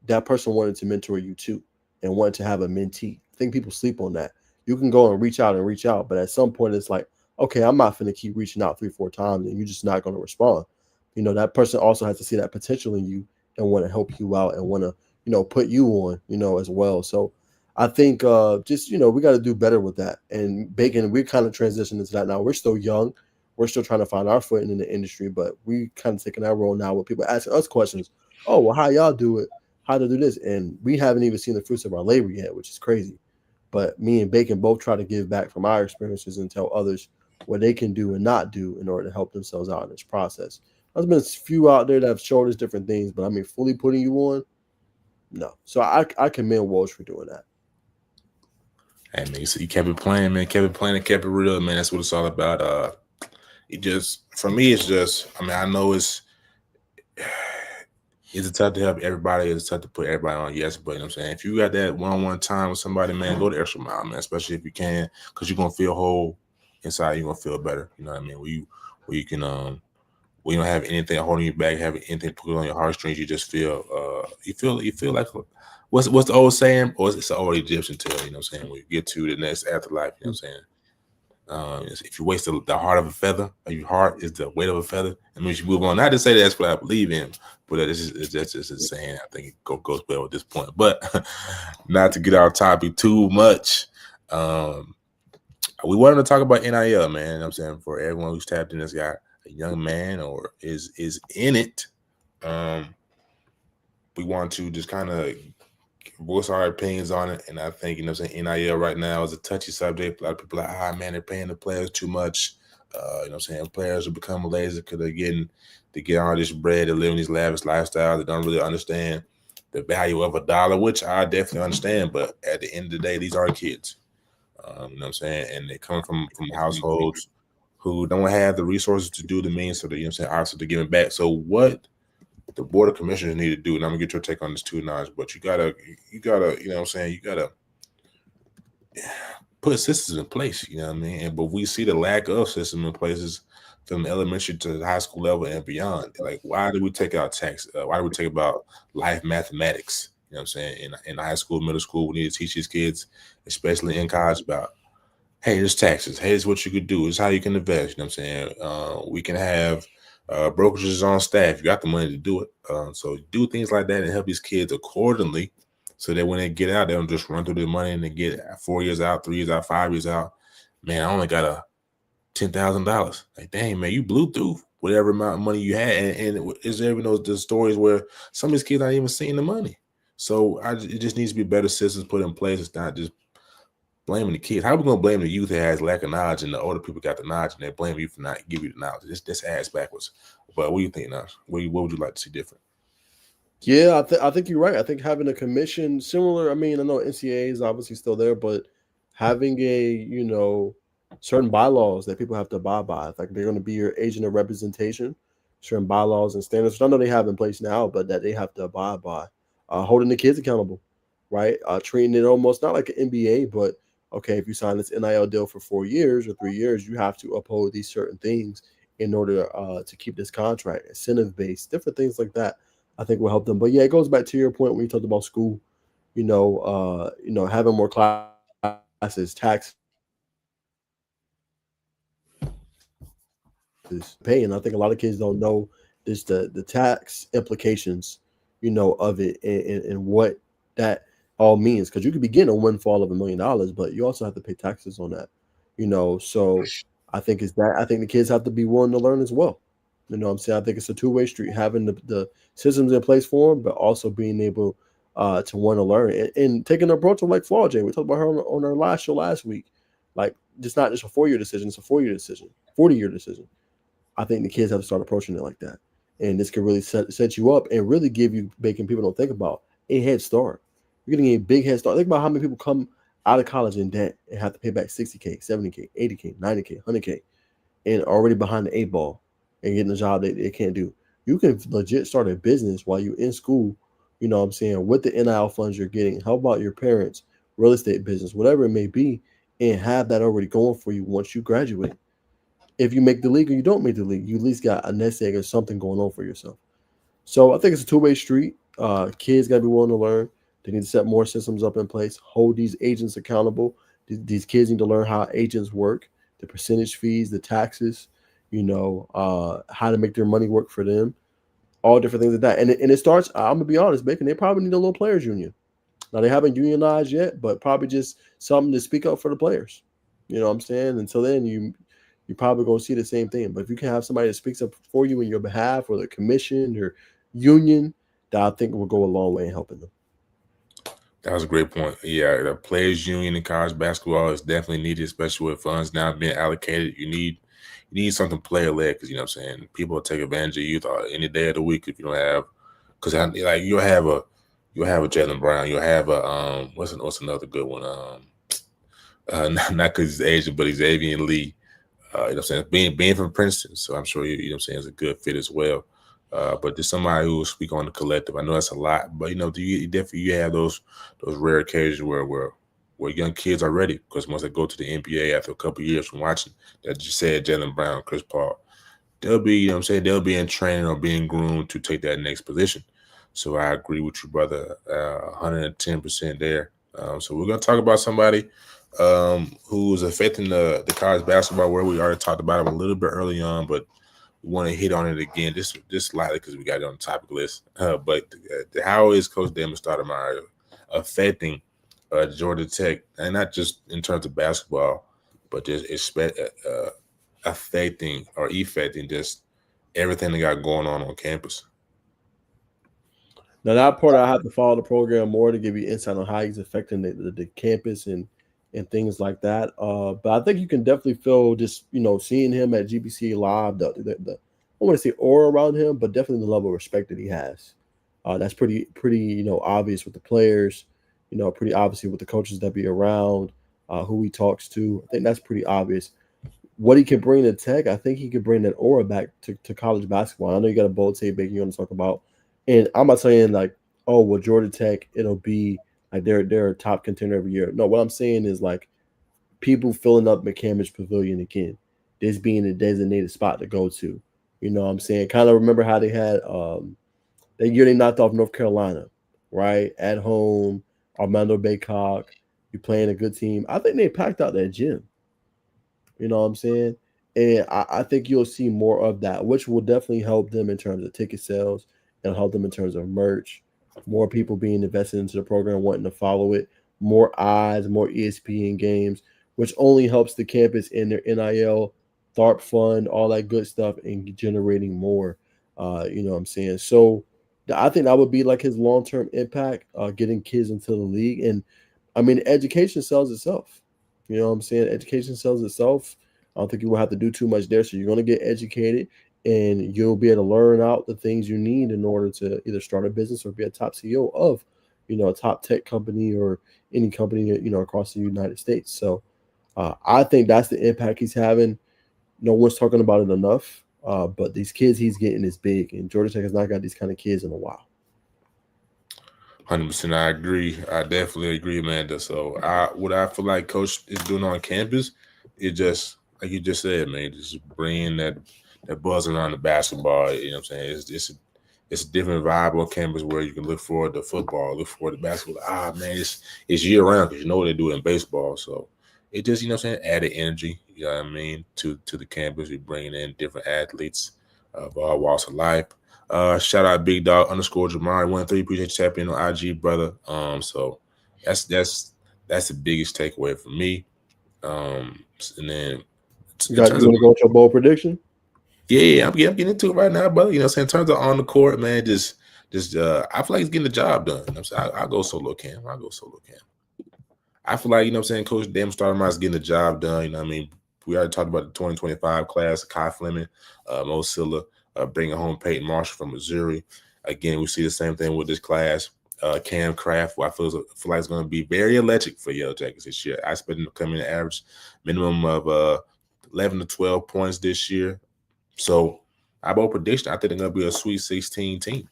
that person wanting to mentor you too and wanting to have a mentee. I think people sleep on that. You can go and reach out, but at some point it's like, okay, I'm not going to keep reaching out 3-4 times and you're just not going to respond. That person also has to see that potential in you and want to help you out and want to, put you on, as well. So I think we got to do better with that. And Bacon, we're kind of transitioning into that now. We're still young. We're still trying to find our footing in the industry, but we kind of taking that role now with people asking us questions. Oh, well, how y'all do it? How to do this? And we haven't even seen the fruits of our labor yet, which is crazy. But me and Bacon both try to give back from our experiences and tell others what they can do and not do in order to help themselves out in this process. There's been a few out there that have shown us different things, but I mean, fully putting you on, no. So I commend Woj for doing that. And man, you kept it playing, man. Kept it playing and kept it real, man. That's what it's all about. It just for me, it's just. I mean, I know it's tough to help everybody. It's tough to put everybody on. Yes, but you know what I'm saying, if you got that one-on-one time with somebody, man, go the extra mile, man. Especially if you can, because you're gonna feel whole inside. You're gonna feel better. You know what I mean? Where you can when you don't have anything holding you back, have anything put on your heartstrings, you just feel you feel like what's the old saying? Or it's the old Egyptian tale, you know what I'm saying? When you get to the next afterlife, you know what I'm saying? If you waste the heart of a feather, or your heart is the weight of a feather, and when you move on. Not to say that's what I believe in, but that's just a saying. I think it goes well at this point. But not to get off topic too much. We wanted to talk about NIL, man. You know what I'm saying, for everyone who's tapped in, this guy, a young man or is in it. We want to just kind of voice our opinions on it, and I think, you know what I'm saying, NIL right now is a touchy subject. A lot of people are like, man, they're paying the players too much. You know what I'm saying, players are becoming lazy because they're getting to get all this bread and living these lavish lifestyles. They don't really understand the value of a dollar, which I definitely understand. But at the end of the day, these are kids. You know what I'm saying, and they come from households who don't have the resources to do the means, so that, you know what I'm saying, obviously they're giving back. So what the board of commissioners need to do, and I'm gonna get your take on this too, Naj, but you gotta, you know what I'm saying, you gotta put systems in place, you know what I mean? But we see the lack of system in places from elementary to the high school level and beyond. Like, why do we take out tax? Why do we take about life mathematics? You know what I'm saying? In high school, middle school, we need to teach these kids, especially in college, about, hey, there's taxes. Hey, it's what you could do. It's how you can invest. You know what I'm saying? We can have brokerages on staff. You got the money to do it. So do things like that and help these kids accordingly, so that when they get out, they don't just run through their money and they get 4 years out, 3 years out, 5 years out. Man, I only got $10,000. Like, dang, man, you blew through whatever amount of money you had. And is there even those stories where some of these kids aren't even seeing the money? So it just needs to be better systems put in place. It's not just blaming the kids. How are we going to blame the youth that has lack of knowledge, and the older people got the knowledge, and they blame you for not giving you the knowledge? This ass backwards. But what do you think, Naj? What would you like to see different? Yeah, I think you're right. I think having a commission similar. I mean, I know NCAA is obviously still there, but having a certain bylaws that people have to abide by. Like, they're going to be your agent of representation, certain bylaws and standards, which I know they have in place now, but that they have to abide by. Holding the kids accountable, right? Treating it almost not like an NBA, but okay, if you sign this NIL deal for 4 years or 3 years, you have to uphold these certain things in order to keep this contract, incentive based, different things like that. I think will help them. But yeah, it goes back to your point when you talked about school. Having more classes, tax pay, and I think a lot of kids don't know this the tax implications, of it and what that all means. Because you could be getting a windfall of $1 million, but you also have to pay taxes on that. So I think the kids have to be willing to learn as well. You know what I'm saying? I think it's a two-way street, having the systems in place for them, but also being able to want to learn and taking an approach of like Flaw J. We talked about her on our last show last week. Like, it's not just a 4-year decision, it's a 4-year decision, 40-year decision. I think the kids have to start approaching it like that. And this can really set you up and really give you, making people don't think about, a head start. You're getting a big head start. Think about how many people come out of college in debt and have to pay back $60K, $70K, $80K, $90K, $100K, and already behind the 8 ball and getting a job they can't do. You can legit start a business while you're in school, you know what I'm saying, with the NIL funds you're getting. Help out your parents, real estate business, whatever it may be, and have that already going for you once you graduate. If you make the league or you don't make the league, you at least got a nest egg or something going on for yourself. So I think it's a two-way street. Kids got to be willing to learn. They need to set more systems up in place, hold these agents accountable. These kids need to learn how agents work, the percentage fees, the taxes, how to make their money work for them, all different things like that. And it starts, I'm going to be honest, Bacon, they probably need a little players union. Now, they haven't unionized yet, but probably just something to speak up for the players. You know what I'm saying? Until then, you're probably going to see the same thing. But if you can have somebody that speaks up for you in your behalf, or the commission or union, that I think will go a long way in helping them. That was a great point. Yeah, the players union in college basketball is definitely needed, especially with funds now being allocated. You need something player led, because, you know what I'm saying, people will take advantage of youth any day of the week if you don't have, because like you'll have a Jaylen Brown, you'll have a what's another good one, Not because he's Asian, but he's Xavier Lee. You know what I'm saying? Being from Princeton, so I'm sure you know what I'm saying, is a good fit as well. But there's somebody who will speak on the collective. I know that's a lot, but you know, you definitely have those rare occasions where young kids are ready, because once they go to the NBA after a couple of years from watching, that you said Jaylen Brown, Chris Paul, they'll be, you know what I'm saying, they'll be in training or being groomed to take that next position. So I agree with you, brother, 110% there. So we're gonna talk about somebody who's affecting the college basketball, where we already talked about him a little bit early on, but we want to hit on it again, just slightly, because we got it on the topic list. But how is Coach Damon Stoudemire affecting Georgia Tech, and not just in terms of basketball, but just affecting or effecting just everything they got going on campus? Now that part, I have to follow the program more to give you insight on how he's affecting the campus and things like that. But I think you can definitely feel, just, you know, seeing him at GBC Live, the I want to say aura around him, but definitely the level of respect that he has. That's pretty, you know, obvious with the players, you know, pretty obviously with the coaches that be around, who he talks to. I think that's pretty obvious. What he can bring to Tech, I think he could bring that aura back to college basketball. I know you got a bold take big you want to talk about. And I'm not saying like, oh, well, Georgia Tech, it'll be like they're a top contender every year. No, what I'm saying is like people filling up McCamish Pavilion again, this being a designated spot to go to. You know what I'm saying? Kind of remember how they had that year they knocked off North Carolina, right? At home, Armando Baycock, you playing a good team. I think they packed out that gym. You know what I'm saying? And I think you'll see more of that, which will definitely help them in terms of ticket sales. It'll help them in terms of merch, more people being invested into the program, wanting to follow it, more eyes, more ESPN games, which only helps the campus in their NIL, THARP fund, all that good stuff, and generating more. You know what I'm saying? So I think that would be like his long-term impact, getting kids into the league. And I mean, education sells itself. You know what I'm saying? Education sells itself. I don't think you will have to do too much there. So you're going to get educated, and you'll be able to learn out the things you need in order to either start a business or be a top CEO of, you know, a top tech company or any company, you know, across the United States. So I think that's the impact he's having. No one's talking about it enough, but these kids he's getting is big, and Georgia Tech has not got these kind of kids in a while. 100%, I agree. I definitely agree, Amanda. So what I feel like Coach is doing on campus is just, like you just said, man, just bringing that buzz around the basketball. You know what I'm saying? It's a different vibe on campus where you can look forward to football, look forward to basketball. Man, it's year round, because you know what they do in baseball. So it just, you know what I'm saying, added energy, you know what I mean, to the campus. You're bringing in different athletes of all walks of life. Shout out Big Dog _Jamari 13. Appreciate you tapping in on IG, brother. So that's the biggest takeaway for me. And then you want to go with your bold prediction? Yeah, I'm getting into it right now, brother. You know what I'm saying? In terms of on the court, man, just I feel like he's getting the job done. You know what I'm saying? I'll go solo Cam. I feel like, you know what I'm saying, Coach Damon Stoudemire is getting the job done. You know what I mean? We already talked about the 2025 class, Kai Fleming, Mo Silla, bringing home Peyton Marshall from Missouri. Again, we see the same thing with this class. Cam Kraft, who I feel like it's going to be very electric for Yellow Jackets this year. I expect him to come in an average minimum of 11 to 12 points this year. So, I bold prediction, I think they're going to be a Sweet 16 team.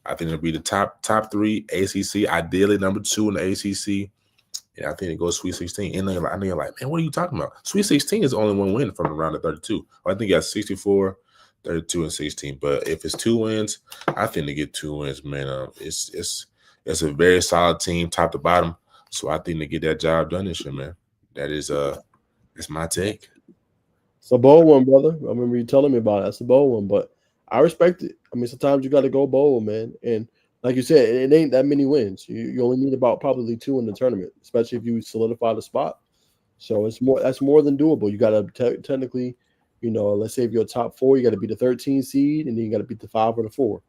I think it'll be the top 3 ACC, ideally number 2 in the ACC. Yeah, I think it goes Sweet 16. And I know you're like, man, what are you talking about? Sweet 16 is only one win from around the 32. I think you got 64, 32, and 16. But if it's 2 wins, I think they get 2 wins, man. It's a very solid team, top to bottom. So I think they get that job done this year, man. That's my take. It's a bold one, brother. I remember you telling me about it. That's a bold one, but I respect it. I mean, sometimes you got to go bold, man. And like you said, it ain't that many wins. You only need about probably 2 in the tournament, especially if you solidify the spot. So that's more than doable. You got to technically, you know, let's say if you're a top 4, you got to be the 13 seed, and then you got to beat the 5 or the 4.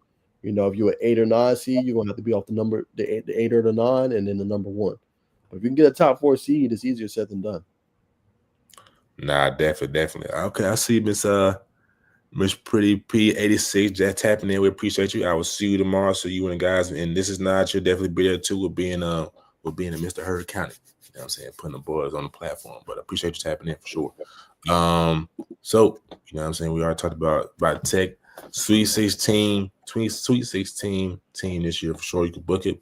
You know, if you're an 8 or 9 seed, you're gonna have to be off the 8 or the 9, and then the number 1. But if you can get a top 4 seed, it's easier said than done. Nah, definitely. Okay, I see Miss Pretty P86 just tapping in. We appreciate you. I will see you tomorrow. So you and the guys, and this is not, you'll definitely be there too. We'll be in Mr. Heard County. what I'm saying, putting the boys on the platform. But I appreciate you tapping in for sure. So, you know what I'm saying, we already talked about Tech Sweet 16 team this year for sure. You can book it,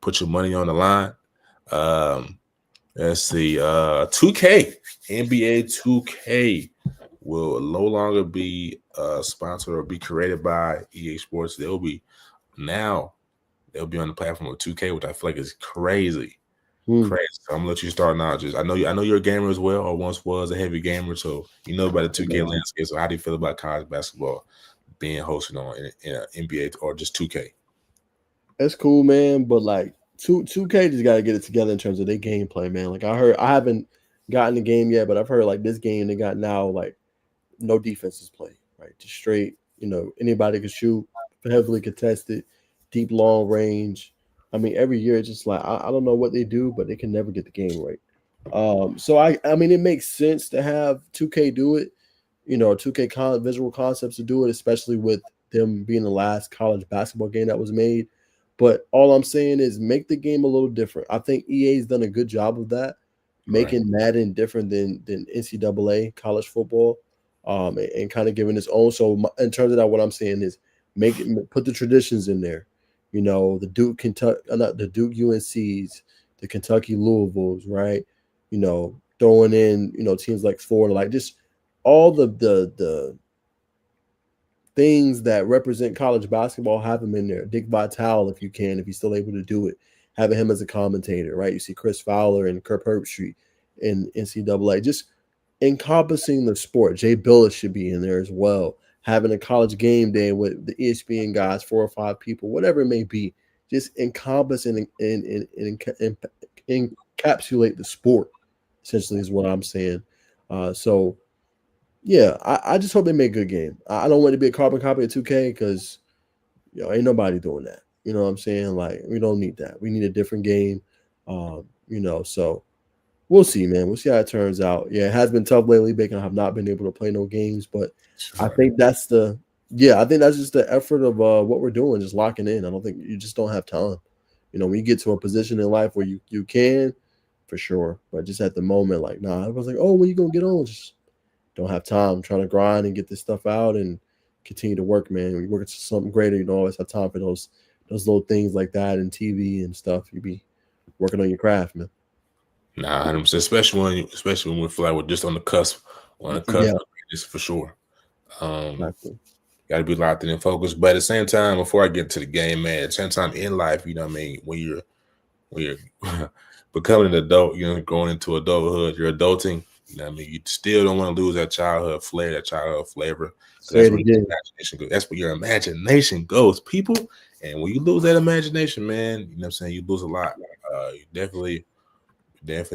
put your money on the line. Let's see, 2K, NBA 2K will no longer be sponsored or be created by EA Sports. They'll be on the platform of 2K, which I feel like is crazy. Crazy. So I'm gonna let you start now. Just I know you're a gamer as well, or once was a heavy gamer, so you know about the 2K landscape. So how do you feel about college basketball being hosted on in NBA or just 2K? That's cool, man. But like 2K just gotta get it together in terms of their gameplay, man. Like I haven't gotten the game yet, but I've heard like this game they got now, like no defenses play, right? Just straight, anybody can shoot, heavily contested, deep long range. I mean, every year it's just like I don't know what they do, but they can never get the game right. So I mean, it makes sense to have 2K do it. 2K visual concepts to do it, especially with them being the last college basketball game that was made. But all I'm saying is make the game a little different. I think EA's done a good job of that, making Madden different than NCAA college football, and kind of giving its own. So in terms of that, what I'm saying is put the traditions in there. The Duke UNCs, the Kentucky Louisvilles, right? Throwing in, teams like Florida, like just all the things that represent college basketball, have him in there. Dick Vitale, if he's still able to do it, having him as a commentator, right? You see Chris Fowler and Kirk Herbstreit in NCAA, just encompassing the sport. Jay Billis should be in there as well. Having a college game day with the ESPN guys, 4 or 5 people, whatever it may be, just encompass and encapsulate the sport, essentially is what I'm saying. So, yeah, I just hope they make a good game. I don't want it to be a carbon copy of 2K because, ain't nobody doing that. You know what I'm saying? Like, we don't need that. We need a different game, so we'll see, man. We'll see how it turns out. Yeah, it has been tough lately. Bacon have not been able to play no games, but I think that's just the effort of what we're doing, just locking in. I don't think you just don't have time. When you get to a position in life where you can, for sure. But just at the moment, like, nah, I was like, oh, when you gonna get on? Just don't have time. I'm trying to grind and get this stuff out and continue to work, man. When you work to something greater, you don't always have time for those little things like that and TV and stuff. You be working on your craft, man. Nah, 100%, especially when we feel like we're just on the cusp, just for sure. Exactly. Got to be locked in and focused. But at the same time, before I get to the game, man, at the same time in life, when you're becoming an adult, going into adulthood, you're adulting. You still don't want to lose that childhood flair, that childhood flavor. Say it again. That's where your imagination goes, people. And when you lose that imagination, man, you lose a lot. You definitely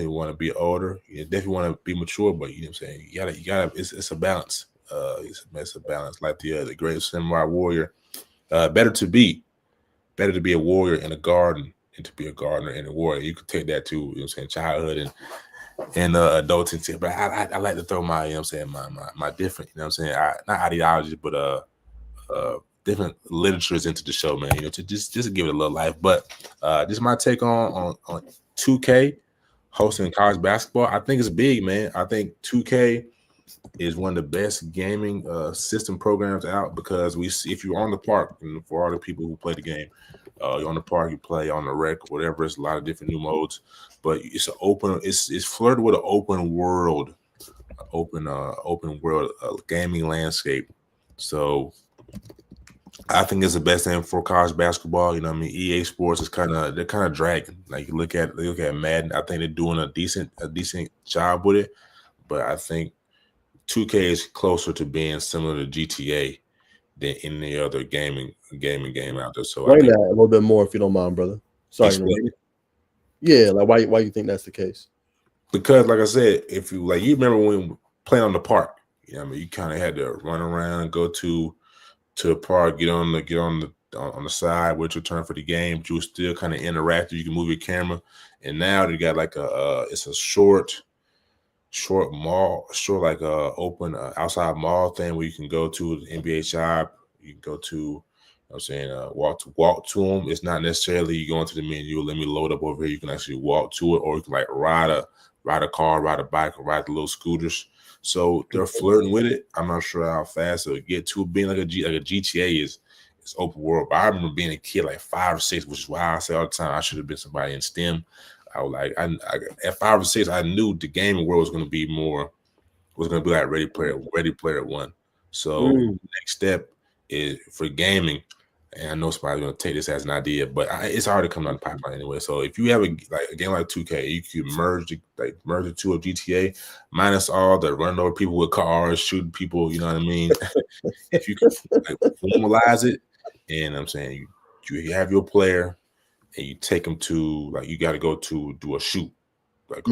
want to be older. You definitely want to be mature, but you gotta. It's a balance. It's a balance. Like the great samurai warrior. Better to be a warrior in a garden than to be a gardener in a warrior. You could take that to childhood and adulting. But I like to throw my my different not ideology, but different literatures into the show, man. To just give it a little life. But just my take on 2K. Hosting college basketball, I think it's big, man. I think 2K is one of the best gaming system programs out because if you're on the park, and for all the people who play the game, you're on the park, you play on the rec, whatever. It's a lot of different new modes, but it's it's flirted with an open world gaming landscape. So I think it's the best thing for college basketball. EA Sports is they're kind of dragging. Like you look at Madden, I think they're doing a decent job with it, but I think 2K is closer to being similar to GTA than any other gaming game out there. So Explain that a little bit more if you don't mind, brother. Sorry. Yeah, like why you think that's the case? Because like I said, if you remember when we played on the park, you kind of had to run around, go to a park, get on the side, wait your turn for the game, but you were still kind of interactive. You can move your camera, and now they got like it's a short mall, open outside mall thing where you can go to the NBA shop. You can go to I'm saying walk to them. It's not necessarily you go into the menu, let me load up over here. You can actually walk to it, or you can like ride a car, ride a bike, or ride the little scooters. So they're flirting with it. I'm not sure how fast it'll get to it. Being like a GTA is open world. But I remember being a kid like 5 or 6, which is why I say all the time I should have been somebody in STEM. I was like, I at 5 or 6, I knew the gaming world was going to be like Ready Player One. So next step is for gaming. And I know somebody's going to take this as an idea, but it's already coming out of the pipeline anyway. So if you have a game like 2K, you could merge the two of GTA, minus all the running over people with cars, shooting people. You know what I mean? If you can formalize it, and I'm saying you have your player, and you take them to you got to go to do a shoot, or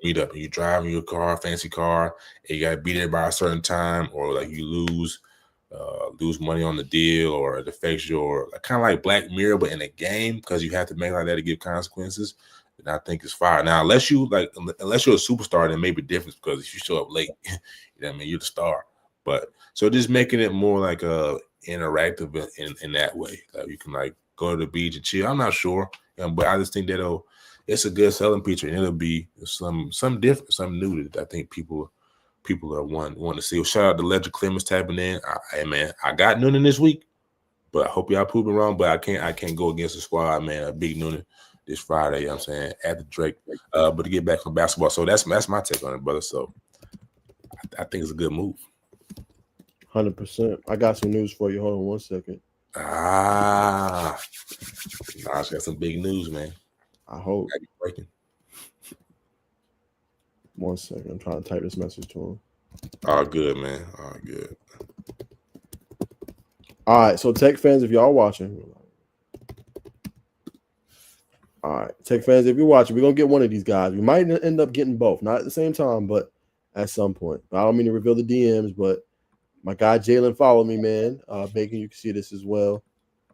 meet up, and you drive in your car, fancy car, and you got to be there by a certain time, or you lose money on the deal, or it affects your kind of like Black Mirror, but in a game, because you have to make like that to give consequences. And I think it's fire. Now, unless you're a superstar, then maybe different, because if you show up late, you know what I mean, you're the star. But so just making it more like interactive in that way. You can go to the beach and chill. I'm not sure, but I just think that it's a good selling feature, and it'll be some different, something new that I think people are want to see. Shout out to Ledger Clemens tapping in. Hey man, I got Noonan this week, but I hope y'all proving wrong. But I can't go against the squad, man. A big Noonan this Friday. You know what I'm saying, at the Drake. But to get back from basketball, so that's my take on it, brother. So I think it's a good move. 100%. I got some news for you. Hold on 1 second. I got some big news, man. I hope. Breaking. 1 second. I'm trying to type this message to him. All good, man. All good. All right. So, Tech fans, if y'all watching. All right. Tech fans, if you're watching, we're going to get one of these guys. We might end up getting both. Not at the same time, but at some point. I don't mean to reveal the DMs, but my guy Jalen followed me, man. Bacon, you can see this as well.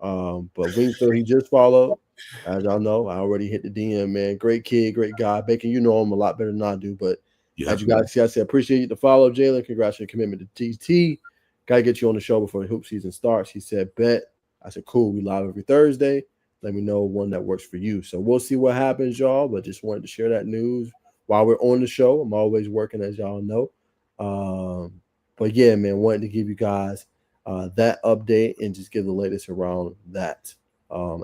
But Wingfield, he just followed. As y'all know, I already hit the DM, man. Great kid, great guy. Bacon, you know him a lot better than I do. But as you guys see, I said, appreciate the follow, Jalen. Congrats on your commitment to TT. Got to get you on the show before the hoop season starts. He said, bet. I said, cool. We live every Thursday. Let me know one that works for you. So we'll see what happens, y'all. But just wanted to share that news while we're on the show. I'm always working, as y'all know. But yeah, man, wanted to give you guys that update and just give the latest around that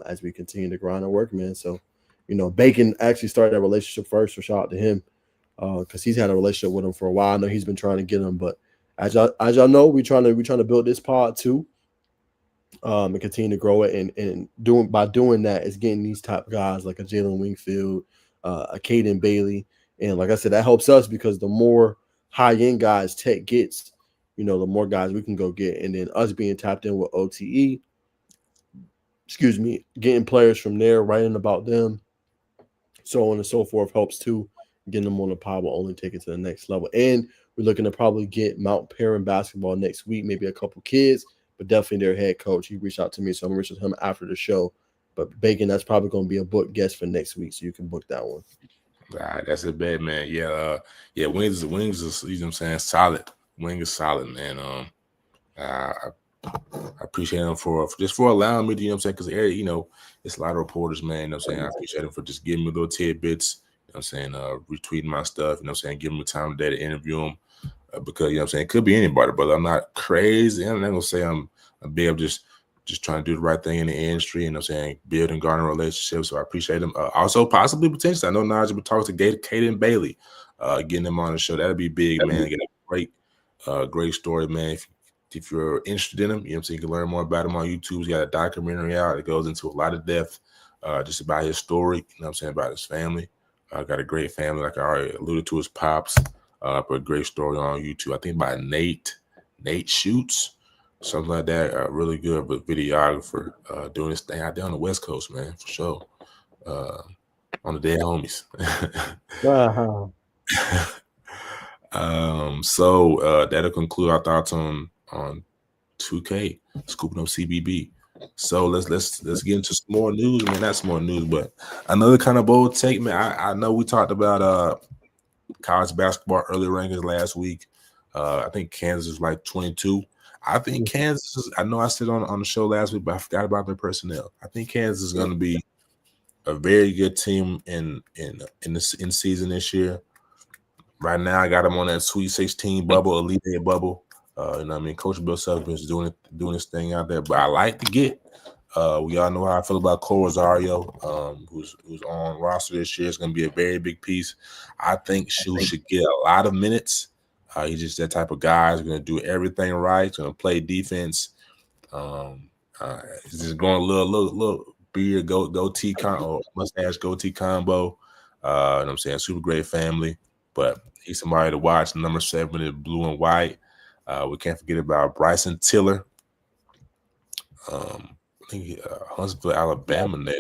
as we continue to grind and work, man. So, Bacon actually started that relationship first, so shout out to him because he's had a relationship with him for a while. I know he's been trying to get him, but as y'all know, we're trying to build this pod too, and continue to grow it. And by doing that is getting these top guys like a Jalen Wingfield, a Caden Bailey, and like I said, that helps us because the more high end guys Tech gets, the more guys we can go get. And then us being tapped in with OTE, getting players from there, writing about them, so on and so forth helps too. Getting them on the pod will only take it to the next level. And we're looking to probably get Mount Perrin basketball next week, maybe a couple kids, but definitely their head coach. He reached out to me, so I'm going to reach out to him after the show. But Bacon, that's probably going to be a book guest for next week, so you can book that one. All right, that's a bad man. Yeah, Wings is, you know what I'm saying, solid. Wing is solid, man. I appreciate him for allowing me to, you know what I'm saying, because it's a lot of reporters, man, you know what I'm saying. I appreciate him for just giving me little tidbits, you know what I'm saying, retweeting my stuff, you know what I'm saying, giving me time today to interview him, because, you know what I'm saying, it could be anybody, brother. I'm not crazy. I'm not going to say I'm big. I'm just trying to do the right thing in the industry, you know what I'm saying, build and garner relationships, so I appreciate him. Also, possibly, potentially, I know Najee will talk to Caden Bailey, getting him on the show. That'd be big, man. Get a great story, man. If you're interested in him, you know what I'm saying, you can learn more about him on YouTube. He's got a documentary out. It goes into a lot of depth just about his story, you know what I'm saying, about his family. Got a great family, like I already alluded to, his pops, but a great story on YouTube. I think by Nate Shoots, something like that. Really good videographer doing this thing out there on the West Coast, man, for sure. On the dead homies. Wow. So that'll conclude our thoughts on 2K, scooping up CBB. So let's get into some more news, man. Not some more news, but another kind of bold take, man. I know we talked about college basketball early rankings last week. I think Kansas was like 22. I think Kansas is, I know I said on the show last week, but I forgot about their personnel. I think Kansas is going to be a very good team in season this year. Right now, I got them on that Sweet 16 bubble, Elite Eight bubble. You know what I mean? Coach Bill Self is doing his thing out there. But I like to get. We all know how I feel about Cole Rosario, who's on roster this year. It's going to be a very big piece. I think Shu should get a lot of minutes. He's just that type of guy. He's going to do everything right. He's going to play defense. He's just going a little beard goatee or mustache goatee combo. You know what I'm saying? Super great family. But he's somebody to watch. Number 7 is blue and white. We can't forget about Bryson Tiller. I think Huntsville, Alabama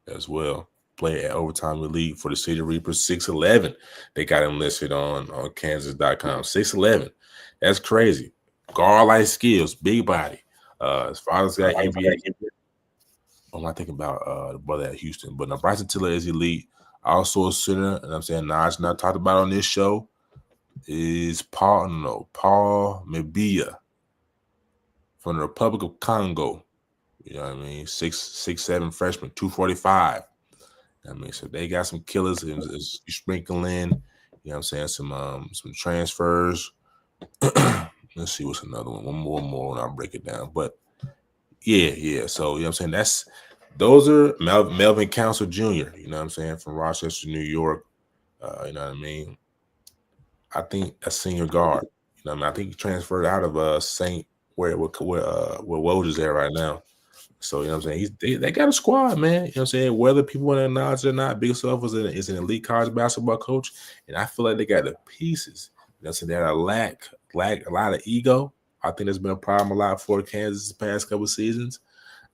as well. Play at Overtime Elite for the City Reapers. 6'11". They got him listed on Kansas.com. 6'11". That's crazy. Guard-like skills, big body. As far as that NBA, I'm not thinking about the brother at Houston, but now Bryson Tiller is elite. Also a center, and I'm saying Naj not talked about on this show is Paul Mabia from the Republic of Congo. You know what I mean? 6'7" freshman, 245. I mean, so they got some killers. You sprinkle in, you know what I'm saying, some transfers. Let's see what's another one. One more, and I'll break it down. But yeah. So you know what I'm saying? Those are Melvin Council Jr., you know what I'm saying, from Rochester, New York. You know what I mean? I think a senior guard. You know what I mean? I think he transferred out of St. where Woj is at right now. So, you know what I'm saying? They got a squad, man. You know what I'm saying? Whether people want to acknowledge it or not, Big Self is an elite college basketball coach, and I feel like they got the pieces. You know what I'm saying? They had a lot of ego. I think there's been a problem a lot for Kansas the past couple of seasons.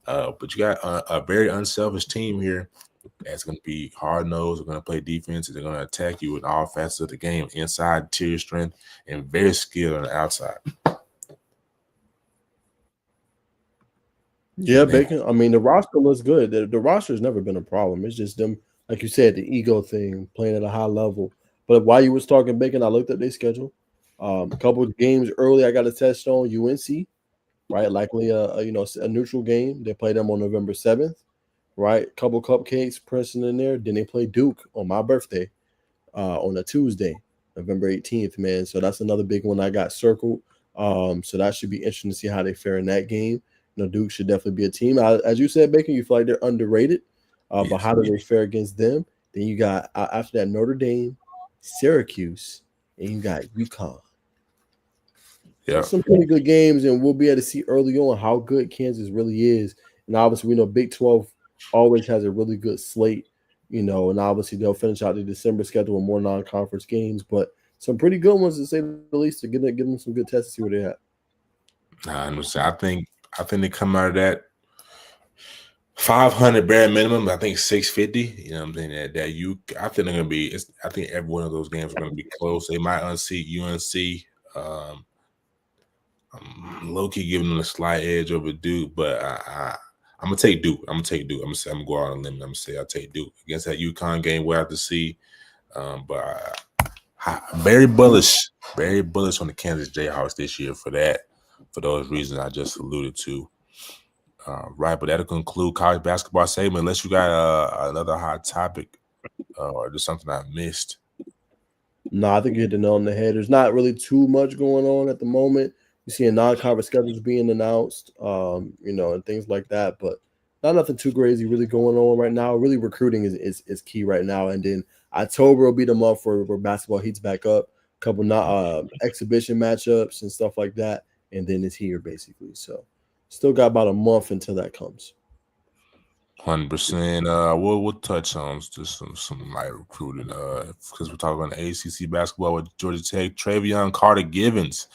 But you got a very unselfish team here that's going to be hard-nosed. They're going to play defense. They're going to attack you with all facets of the game, inside, interior strength, and very skilled on the outside. Yeah, Bacon. I mean, the roster looks good. The roster has never been a problem. It's just them, like you said, the ego thing, playing at a high level. But while you was talking, Bacon, I looked at their schedule. A couple of games early, I got a test on UNC, right? Likely a neutral game. They play them on November 7th, right? Couple cupcakes, Princeton in there. Then they play Duke on my birthday on a Tuesday, November 18th, man. So that's another big one I got circled. So that should be interesting to see how they fare in that game. You know, Duke should definitely be a team. As you said, Bacon, you feel like they're underrated. But how do they fare against them? Then you got, after that, Notre Dame, Syracuse, and you got UConn. Yeah. Some pretty good games, and we'll be able to see early on how good Kansas really is. And obviously, we know Big 12 always has a really good slate, you know, and obviously they'll finish out the December schedule with more non-conference games, but some pretty good ones to say the least, to give them some good tests to see where they're at. I think they come out of that 500 bare minimum. I think 650. You know what I'm saying? I think they're gonna be. I think every one of those games are gonna be close. They might unseat UNC. I'm low-key giving them a slight edge over Duke, but I'm gonna take Duke. I'm gonna go out on a limb. I'm gonna say I'll take Duke against that UConn game. We'll have to see. But very bullish on the Kansas Jayhawks this year for those reasons I just alluded to. Right, but that'll conclude college basketball segment. Unless you got another hot topic or there's something I missed. No, I think you hit the nail on the head. There's not really too much going on at the moment. You see non-conference schedules being announced, and things like that, but not nothing too crazy really going on right now. Really, recruiting is key right now. And then October will be the month where basketball heats back up. A couple exhibition matchups and stuff like that, and then it's here basically. So, still got about a month until that comes. 100%. We'll touch on just some light recruiting because we're talking about ACC basketball with Georgia Tech. Travion Carter-Givens,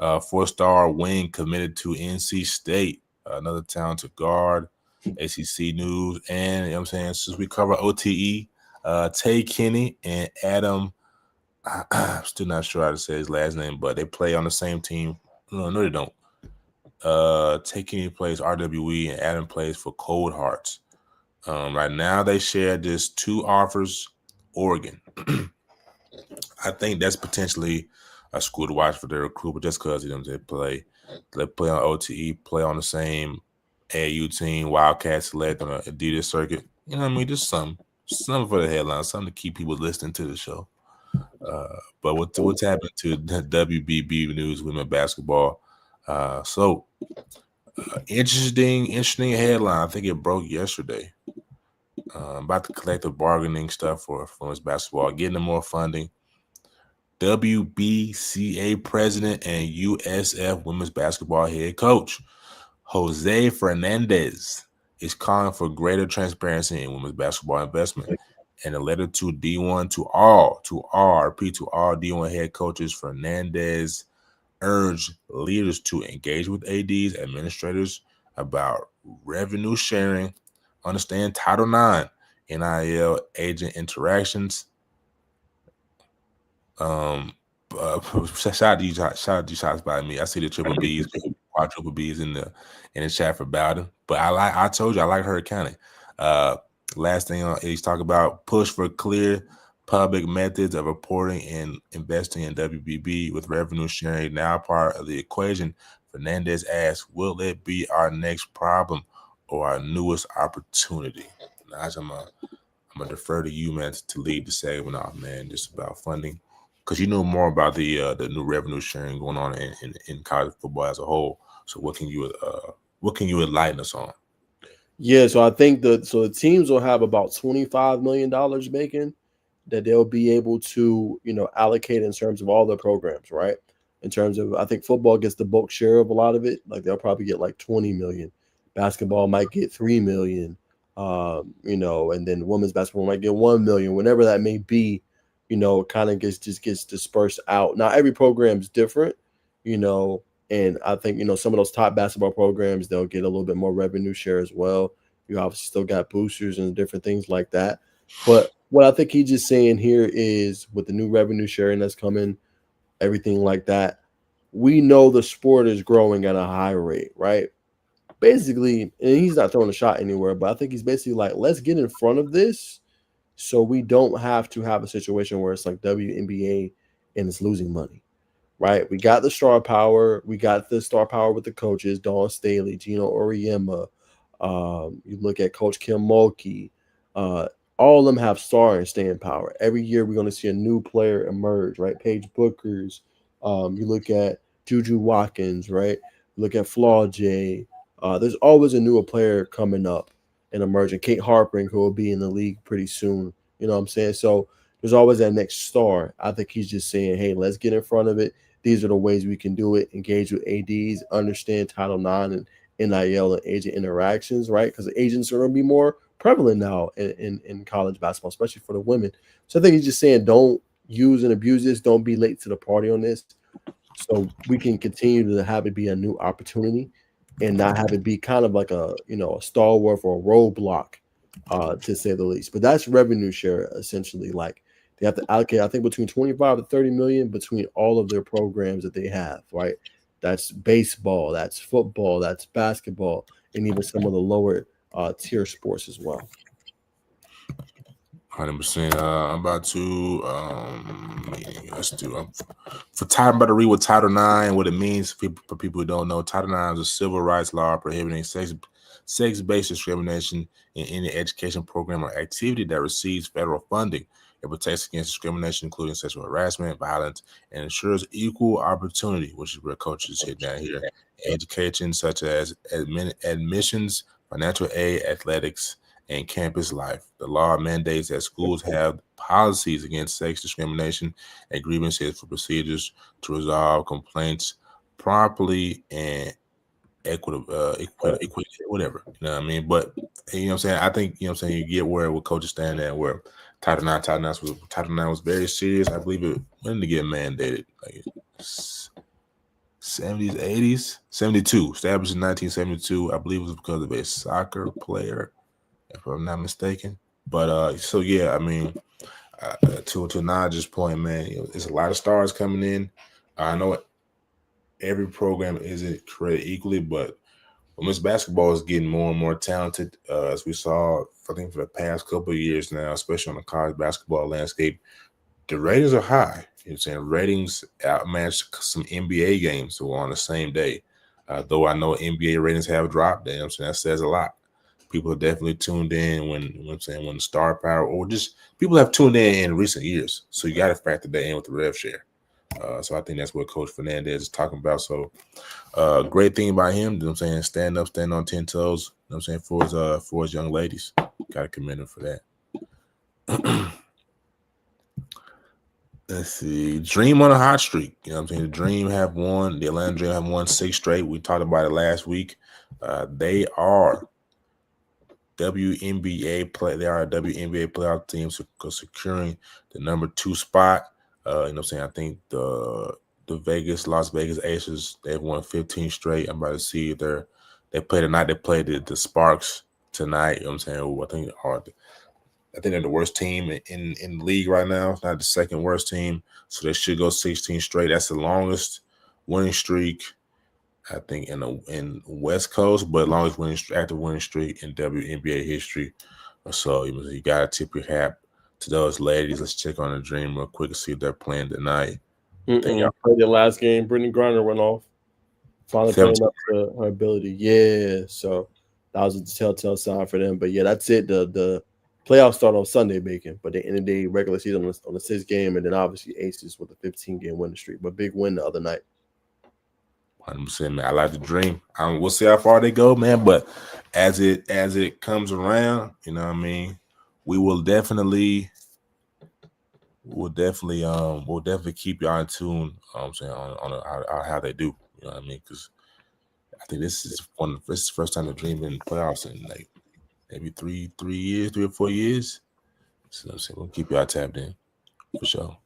4-star wing committed to NC State, another talented guard. ACC news, and you know what I'm saying, since we cover OTE, Tay Kenny and Adam, I'm still not sure how to say his last name, but they play on the same team. No, they don't. Tay Kenny plays RWE and Adam plays for Cold Hearts. Right now they share just 2 offers, Oregon. I think that's potentially a school to watch for their recruit, but just because they play. They play on OTE, play on the same AAU team, Wildcat Select on the Adidas circuit. You know what I mean? Just something for the headline, something to keep people listening to the show. But what's happened to the WBB news, women basketball? Interesting headline. I think it broke yesterday about the collective bargaining stuff for women's basketball, getting them more funding. WBCA president and USF women's basketball head coach Jose Fernandez is calling for greater transparency in women's basketball investment. In a letter to D1 to all D1 head coaches, Fernandez urged leaders to engage with ADs, administrators about revenue sharing, understand Title IX, NIL agent interactions. Shout out to you shots by me. I see the triple B's, quadruple B's in the chat for Bowden. But I told you I like her accounting. Last thing he's talking about, push for clear public methods of reporting and investing in WBB with revenue sharing now part of the equation. Fernandez asked, will it be our next problem or our newest opportunity? Naj, I'm gonna defer to you, man, to lead the segment off, man, just about funding, because you know more about the new revenue sharing going on in college football as a whole. So what can you enlighten us on? Yeah, so I think the teams will have about $25 million making that they'll be able to, allocate in terms of all their programs, right? In terms of, I think football gets the bulk share of a lot of it. Like they'll probably get like 20 million. Basketball might get 3 million, and then women's basketball might get 1 million, whenever that may be, kind of gets dispersed out. Now, every program is different, and I think, some of those top basketball programs, they'll get a little bit more revenue share as well. You obviously still got boosters and different things like that. But what I think he's just saying here is with the new revenue sharing that's coming, everything like that, we know the sport is growing at a high rate, right? Basically, and he's not throwing a shot anywhere, but I think he's basically like, let's get in front of this so we don't have to have a situation where it's like WNBA and it's losing money, right? We got the star power. We got the star power with the coaches, Dawn Staley, Gino Auriemma. You look at Coach Kim Mulkey. All of them have star and staying power. Every year we're going to see a new player emerge, right? Paige Bookers. You look at Juju Watkins, right? You look at Flaw J. There's always a newer player coming up and emerging. Kate Harpering, who will be in the league pretty soon. You know what I'm saying? So there's always that next star. I think he's just saying, hey, let's get in front of it. These are the ways we can do it. Engage with ADs, understand Title IX and NIL and agent interactions, right? Because the agents are going to be more prevalent now in college basketball, especially for the women. So I think he's just saying, don't use and abuse this. Don't be late to the party on this. So we can continue to have it be a new opportunity and not have it be kind of like a stalwart or a roadblock, to say the least. But that's revenue share, essentially. Like they have to allocate, I think, between 25 to 30 million between all of their programs that they have, right? That's baseball, that's football, that's basketball, and even some of the lower tier sports as well. 100%. I'm about to let's do. I'm about to read what Title IX, what it means for people who don't know. Title IX is a civil rights law prohibiting sex-based discrimination in any education program or activity that receives federal funding. It protects against discrimination, including sexual harassment, violence, and ensures equal opportunity, which is where coaches hit down here. Education such as admissions, financial aid, athletics, and campus life. The law mandates that schools have policies against sex discrimination and grievances for procedures to resolve complaints properly and equity, whatever. You know what I mean? But you know what I'm saying? I think, you get where coaches stand at, where Title IX was very serious. I believe it when did it get mandated? Like 70s, 80s, 72, established in 1972. I believe it was because of a soccer player, if I'm not mistaken. But so yeah, I mean, to Naj's point, man, there's a lot of stars coming in. I know every program isn't created equally, but women's basketball is getting more and more talented, as we saw, I think, for the past couple of years now, especially on the college basketball landscape. The ratings are high. You know what I'm saying? Ratings outmatch some NBA games that were on the same day. Though I know NBA ratings have dropped, you know what I'm saying, that says a lot. People are definitely tuned in when the star power, or just people have tuned in recent years. So you got to factor that in with the rev share. So I think that's what Coach Fernandez is talking about. So great thing about him, you know what I'm saying, stand up, stand on 10 toes, you know what I'm saying, for his young ladies. Got to commend him for that. Let's see. Dream on a hot streak. You know what I'm saying? The Dream have won. The Atlanta Dream have won 6 straight. We talked about it last week. They are WNBA play. They are a WNBA playoff team securing the number 2 spot. You know what I'm saying? I think the Las Vegas Aces, they've won 15 straight. I'm about to see if they play tonight. They played the Sparks tonight. You know what I'm saying? I think they're the worst team in the league right now. It's not the second worst team. So they should go 16 straight. That's the longest winning streak, I think, in West Coast, but longest active winning streak in WNBA history. So you got to tip your hat to those ladies. Let's check on the Dream real quick and see if they're playing tonight. Played the last game. Brittany Griner went off. Finally playing up to her ability. Yeah, so that was a telltale sign for them. But yeah, that's it. The playoffs start on Sunday, Bacon, but they ended the regular season on the 6th game, and then obviously Aces with a 15-game winning streak. But big win the other night. 100%, man. I like the Dream. We'll see how far they go, man. But as it comes around, you know what I mean, we'll definitely keep y'all in tune. I'm saying on how they do. You know what I mean? Because I think this is the first time the Dream been in playoffs in like maybe 3 or 4 years. So I'm saying we'll keep y'all tapped in for sure.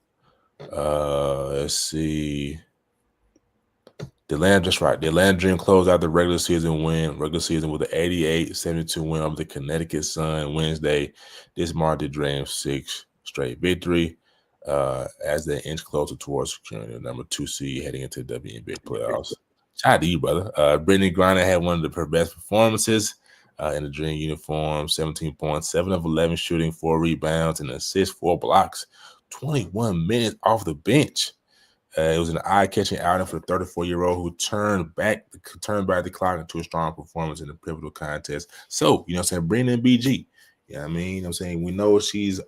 Let's see. The Atlanta Dream closed out the regular season with an 88-72 win over the Connecticut Sun Wednesday. This marked the Dream's 6th straight victory as they inch closer towards securing the number 2 seed heading into the WNBA playoffs. Shout out to you, brother. Brittany Griner had one of her best performances in the Dream uniform, 17 points, 7 of 11 shooting, 4 rebounds, and assists, 4 blocks, 21 minutes off the bench. It was an eye-catching outing for the 34-year-old who turned back the clock into a strong performance in the pivotal contest. So, you know what I'm saying, bring in BG. You know what I mean? You know what I'm saying? We know she's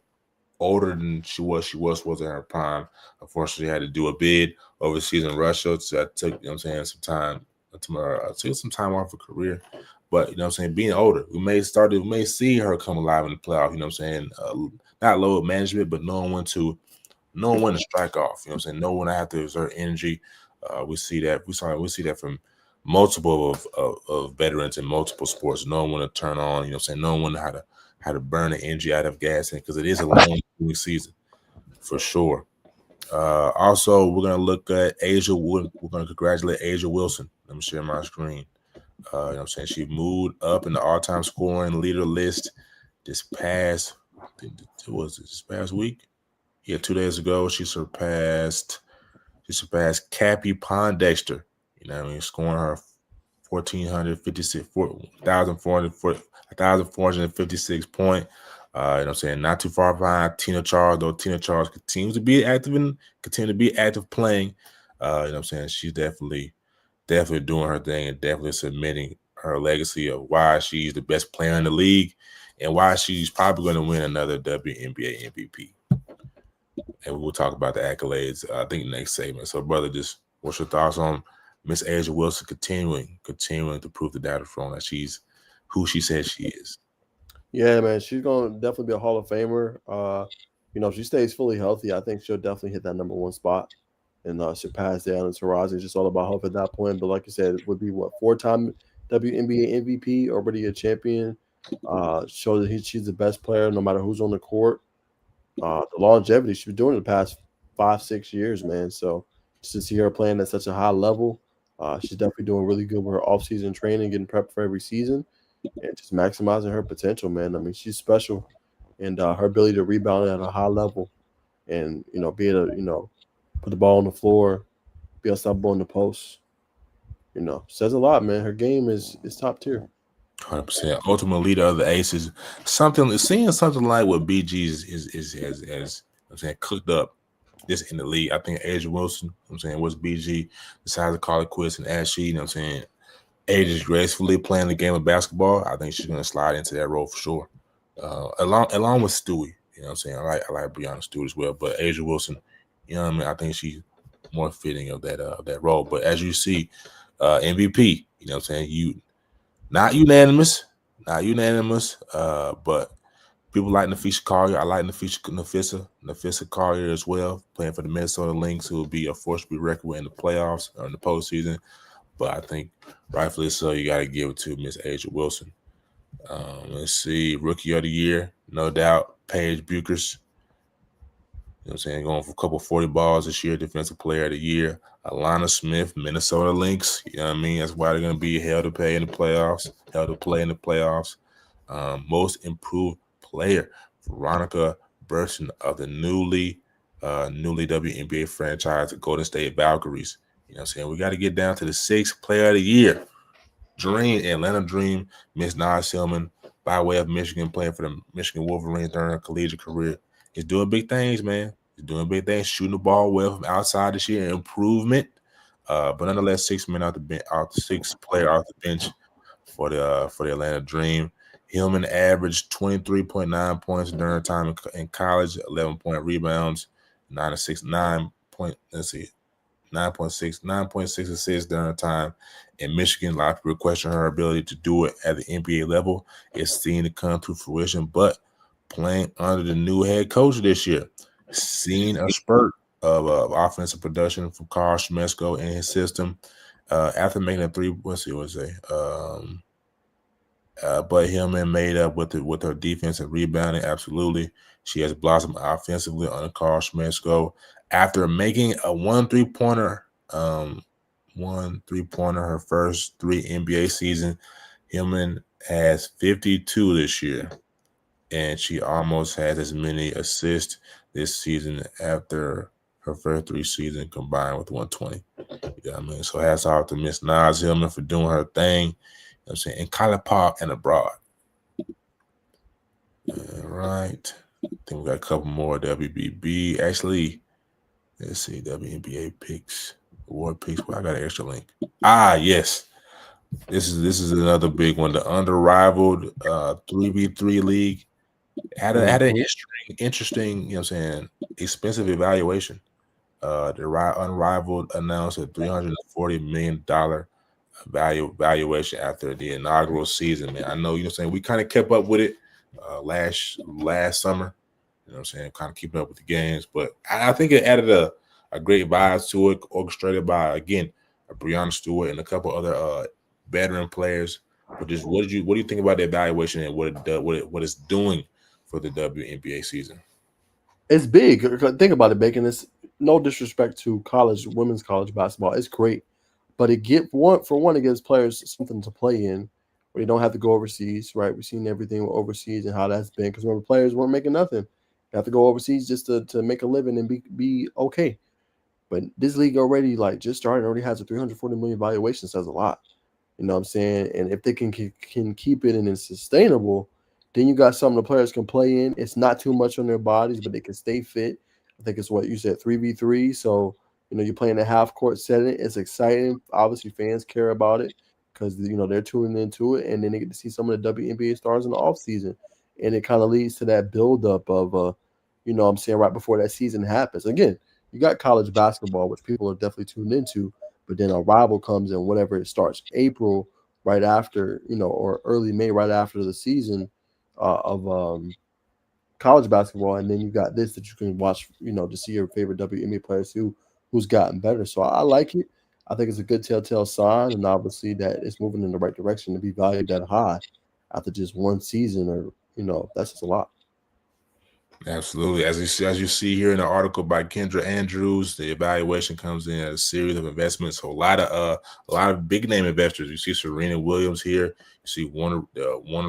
older than she was in her prime. Unfortunately, had to do a bid overseas in Russia. So I took, you know what I'm saying, took some time off her career. But, you know what I'm saying, being older, we may see her come alive in the playoff, you know what I'm saying? Not load management, but knowing when to strike off. You know what I'm saying? Know when I have to exert energy. We see that from multiple of veterans in multiple sports. Knowing when to turn on. You know what I'm saying? Knowing how to burn the energy out of gas, because it is a long season for sure. Also, we're gonna look at Asia Wood. We're gonna congratulate Asia Wilson. Let me share my screen. You know what I'm saying? She moved up in the all-time scoring leader list this past week. Yeah, 2 days ago, she surpassed Cappy Pondexter. You know what I mean? Scoring her 1,456 point. You know what I'm saying? Not too far behind Tina Charles, though Tina Charles continues to be active playing. You know what I'm saying? She's definitely doing her thing and definitely submitting her legacy of why she's the best player in the league and why she's probably going to win another WNBA MVP. And we'll talk about the accolades, I think, next segment. So, brother, just what's your thoughts on Miss Asia Wilson continuing to prove the data wrong that she's who she says she is? Yeah, man, she's going to definitely be a Hall of Famer. You know, if she stays fully healthy, I think she'll definitely hit that number 1 spot and surpass Diana Taurasi. It's just all about health at that point. But like you said, it would be 4-time WNBA MVP, already a champion. Shows that she's the best player no matter who's on the court. The longevity she's been doing in the past 5-6 years, man. So just to see her playing at such a high level, she's definitely doing really good with her offseason training, getting prepped for every season, and just maximizing her potential, man. I mean, she's special, and her ability to rebound at a high level, and be able to put the ball on the floor, be unstoppable in the post, says a lot, man. Her game is top tier. 100%. Ultimate leader of the Aces. Seeing something like what BG is I'm saying, cooked up this in the league. I think Asia Wilson, was BG, decides to call it quits and ask she, Age is gracefully playing the game of basketball. I think she's going to slide into that role for sure. Along with Stewie, you know what I'm saying? I like Brianna Stewart as well, but Asia Wilson, you know what I mean? I think she's more fitting of that role. But as you see, MVP, you know what I'm saying? Not unanimous, but people like Nafisa Collier. I like Nafisa Collier as well, playing for the Minnesota Lynx, who will be a force to be reckoned with in the playoffs or in the postseason. But I think rightfully so, you got to give it to Miss Asia Wilson. Let's see, Rookie of the Year, no doubt, Paige Buchers. You know what I'm saying? Going for a couple 40 balls this year, Defensive Player of the Year. Alana Smith, Minnesota Lynx. You know what I mean? That's why they're going to be held to play in the playoffs. Most Improved Player, Veronica Burson of the newly WNBA franchise, the Golden State Valkyries. You know what I'm saying? We got to get down to the 6th Player of the Year. Atlanta Dream, Miss Naz Hillman, by way of Michigan, playing for the Michigan Wolverines during her collegiate career. He's doing big things, man. He's doing big things, shooting the ball well from outside this year, improvement. But nonetheless, 6 men out the bench, 6 player off the bench for the Atlanta Dream. Hillman averaged 23.9 points during her time in college, 11 rebounds, 9.6 assists during her time in Michigan. A lot of people question her ability to do it at the NBA level. It's seen to come to fruition, but playing under the new head coach this year, seen a spurt of offensive production from Carl Schmesko in his system after making a three. But Hillman made up with her defense and rebounding. Absolutely, she has blossomed offensively under Carl Schmesko. After making a one three-pointer her first 3 NBA season, Hillman has 52 this year, and she almost has as many assists this season after her first 3 seasons combined with 120. You know what I mean? So hats off to Miss Naz Hillman for doing her thing. You know what I'm saying? In College Park and abroad. All right. I think we got a couple more WBB. Actually, let's see, WNBA picks, award picks. Well, I got an extra link. Yes. This is another big one. The unrivaled 3v3 league had an interesting, you know what I'm saying, expensive evaluation. The unrivaled announced a $340 million valuation after the inaugural season. Man, I know, you know what I'm saying, we kind of kept up with it last summer. You know what I'm saying, kind of keeping up with the games, but I think it added a great vibe to it, orchestrated by, again, Brianna Stewart and a couple other veteran players. But just what do you think about the evaluation and what it's doing for the WNBA season? It's big. Think about it, Bacon. It's no disrespect to women's college basketball. It's great, but it gives players something to play in, where they don't have to go overseas. Right? We've seen everything overseas and how that's been, because remember, players weren't making nothing. They have to go overseas just to make a living and be okay. But this league already just started, already has a $340 million valuation. Says a lot. You know what I'm saying? And if they can keep it and it's sustainable, then you got something the players can play in. It's not too much on their bodies, but they can stay fit. I think it's what you said, 3v3. So, you're playing a half-court setting. It's exciting. Obviously, fans care about it because, they're tuning into it. And then they get to see some of the WNBA stars in the offseason. And it kind of leads to that buildup of, what I'm saying, right before that season happens. Again, you got college basketball, which people are definitely tuned into. But then a rival comes in whenever it starts, April, right after, or early May, right after the season of college basketball. And then you got this that you can watch, to see your favorite WNBA players who's gotten better. So I like it. I think it's a good telltale sign, and obviously that it's moving in the right direction to be valued that high after just one season, or that's just a lot. Absolutely. As you see here in the article by Kendra Andrews, the evaluation comes in as a series of investments. So a lot of big name investors. You see Serena Williams here. You see Warner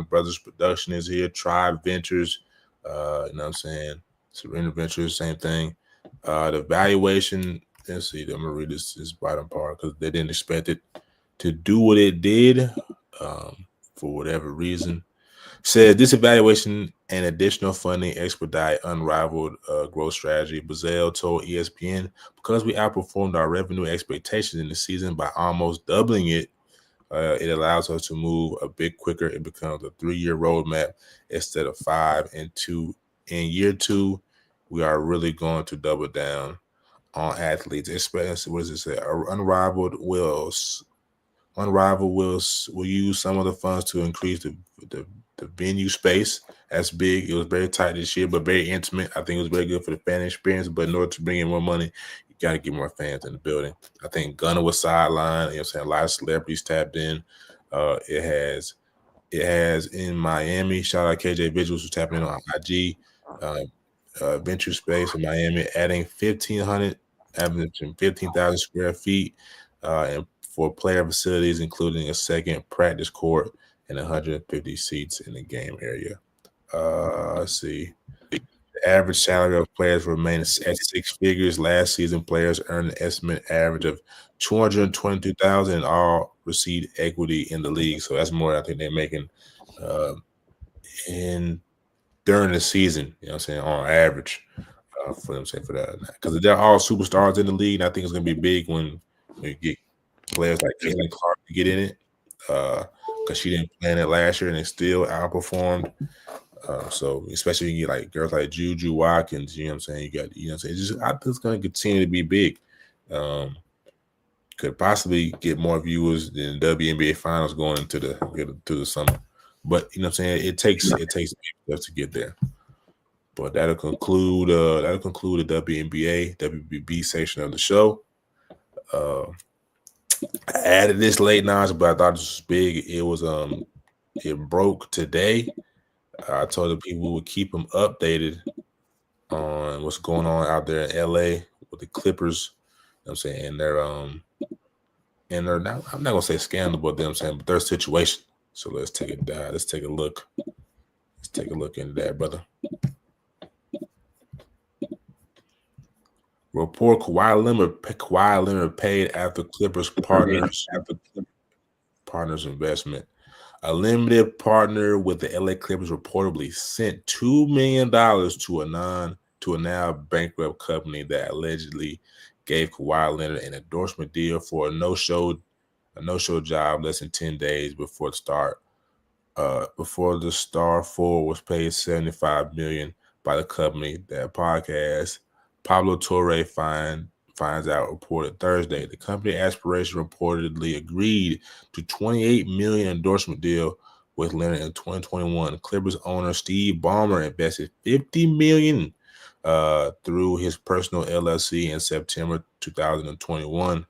Brothers Production is here. Tribe Ventures. You know what I'm saying? Serena Ventures, same thing. The valuation. Let's see. I'm gonna read this bottom part because they didn't expect it to do what it did for whatever reason. Said this evaluation and additional funding expedite unrivaled growth strategy. Bazell told ESPN, because we outperformed our revenue expectations in the season by almost doubling it, It allows us to move a bit quicker. It becomes a 3-year roadmap instead of 5 and 2. In year 2, we are really going to double down on athletes, especially what does it say? Unrivaled will use some of the funds to increase the venue space. That's big. It was very tight this year, but very intimate. I think it was very good for the fan experience. But in order to bring in more money, you got to get more fans in the building. I think Gunner was sidelined. You know what I'm saying? A lot of celebrities tapped in. It has in Miami. Shout out KJ Visuals who's tapping in on IG. Venture Space in Miami, adding 15,000 square feet, and for player facilities, including a second practice court and 150 seats in the game area. Let's see. The average salary of players remains at 6 figures. Last season, players earned an estimated average of $222,000 and all received equity in the league. So that's more I think they're making during the season, you know what I'm saying, on average for them, saying for that. Because they're all superstars in the league, and I think it's going to be big when you get players like Caitlin Clark to get in it, because she didn't play in it last year and it still outperformed. So especially when you get like girls like Juju Watkins, you know what I'm saying? I think it's going to continue to be big. Could possibly get more viewers than WNBA finals going into the summer. But you know what I'm saying? It takes stuff to get there. But that'll conclude the WNBA, WBB section of the show. I added this late knowledge, but I thought this was big. It broke today. I told the people we would keep them updated on what's going on out there in LA with the Clippers. You know what I'm saying? And they're not, I'm not gonna say scandal, but them saying, but their situation. So let's take a dive. Let's take a look. Let's take a look into that, brother. Report Kawhi Leonard paid after Clippers partners investment. A limited partner with the LA Clippers reportedly sent $2 million to a now bankrupt company that allegedly gave Kawhi Leonard an endorsement deal for a no-show job less than 10 days before the start. Before the star forward was paid $75 million by the company. That podcast Pablo Torre finds out reported Thursday. The company Aspiration reportedly agreed to $28 million endorsement deal with Leonard in 2021. Clippers owner Steve Ballmer invested $50 million through his personal LLC in September 2021.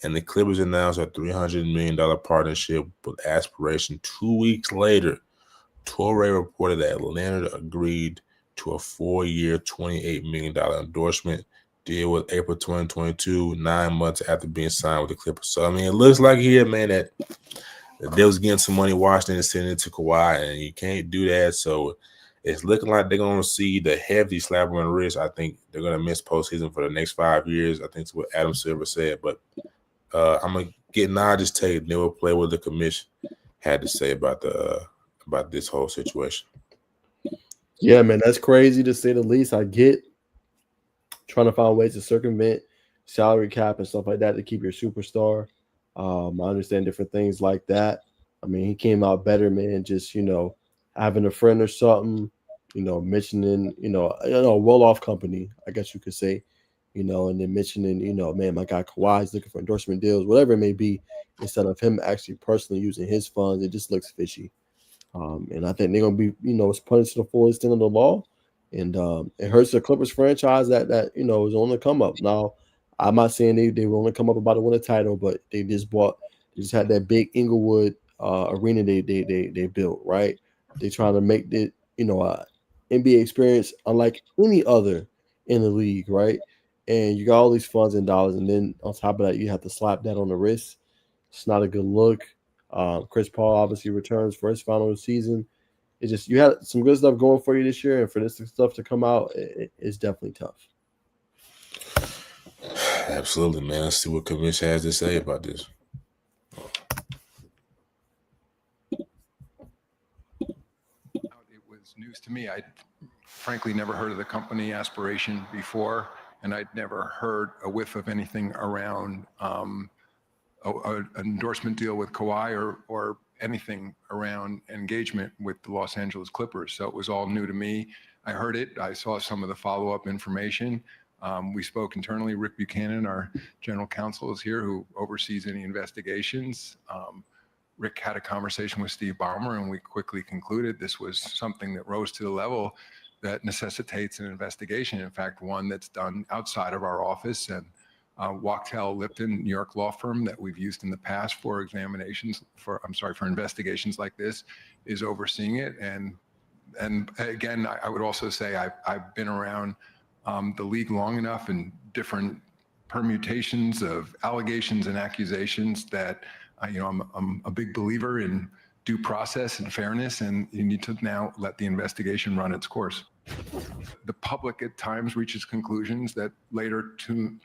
And the Clippers announced a $300 million partnership with Aspiration 2 weeks later. Torre reported that Leonard agreed to a 4-year, $28 million endorsement deal with April 2022, 9 months after being signed with the Clippers. So, I mean, it looks like here, man, that they was getting some money Washington and sending it to Kawhi, and you can't do that. So it's looking like they're going to see the hefty slap on the wrist. I think they're going to miss postseason for the next 5 years. I think that's what Adam Silver said. But I'm going to get Naj's take. They will play what the commission had to say about this whole situation. Yeah, man, that's crazy to say the least. I get trying to find ways to circumvent salary cap and stuff like that to keep your superstar. I understand different things like that. I mean, he came out better, man, just, having a friend or something, mentioning, a well-off company, I guess you could say, and then mentioning, man, my guy Kawhi is looking for endorsement deals, whatever it may be, instead of him actually personally using his funds. It just looks fishy. And I think they're going to be, punished to the full extent of the law. And it hurts the Clippers franchise that is on the come up. Now, I'm not saying they will only come up about to win a title, but they just had that big Inglewood arena they built, right? They're trying to make it, NBA experience unlike any other in the league, right? And you got all these funds and dollars, and then on top of that, you have to slap that on the wrist. It's not a good look. Chris Paul obviously returns for his final season. It's just you had some good stuff going for you this year, and for this stuff to come out, it's definitely tough. Absolutely, man. Let's see what commission has to say about this. It was news to me. I frankly never heard of the company Aspiration before, and I'd never heard a whiff of anything around an endorsement deal with Kawhi or anything around engagement with the Los Angeles Clippers. So it was all new to me. I heard it. I saw some of the follow-up information. We spoke internally. Rick Buchanan, our general counsel, is here, who oversees any investigations. Rick had a conversation with Steve Ballmer, and we quickly concluded this was something that rose to the level that necessitates an investigation. In fact, one that's done outside of our office. And Wachtell Lipton, New York law firm that we've used in the past for investigations like this, is overseeing it. And again, I would also say I've been around the league long enough in different permutations of allegations and accusations that I'm a big believer in due process and fairness, and you need to now let the investigation run its course. The public at times reaches conclusions that later turn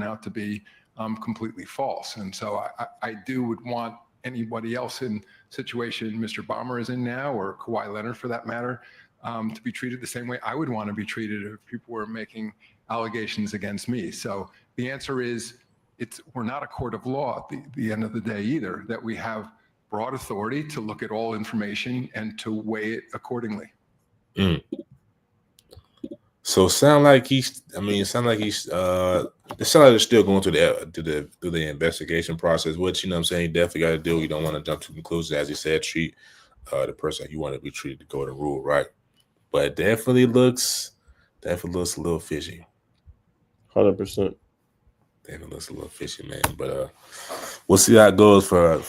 out to be completely false. And so I would want anybody else in situation Mr. Ballmer is in now, or Kawhi Leonard for that matter, to be treated the same way I would want to be treated if people were making allegations against me. So the answer is we're not a court of law at the end of the day either, that we have broad authority to look at all information and to weigh it accordingly. So it sounds like they're still going through the investigation process, which, you know what I'm saying, you definitely got to do. You don't want to jump to conclusions. As you said, treat the person you want to be treated to go to rule, right? But it definitely looks a little fishy. 100%. Definitely looks a little fishy, man. But we'll see how it goes for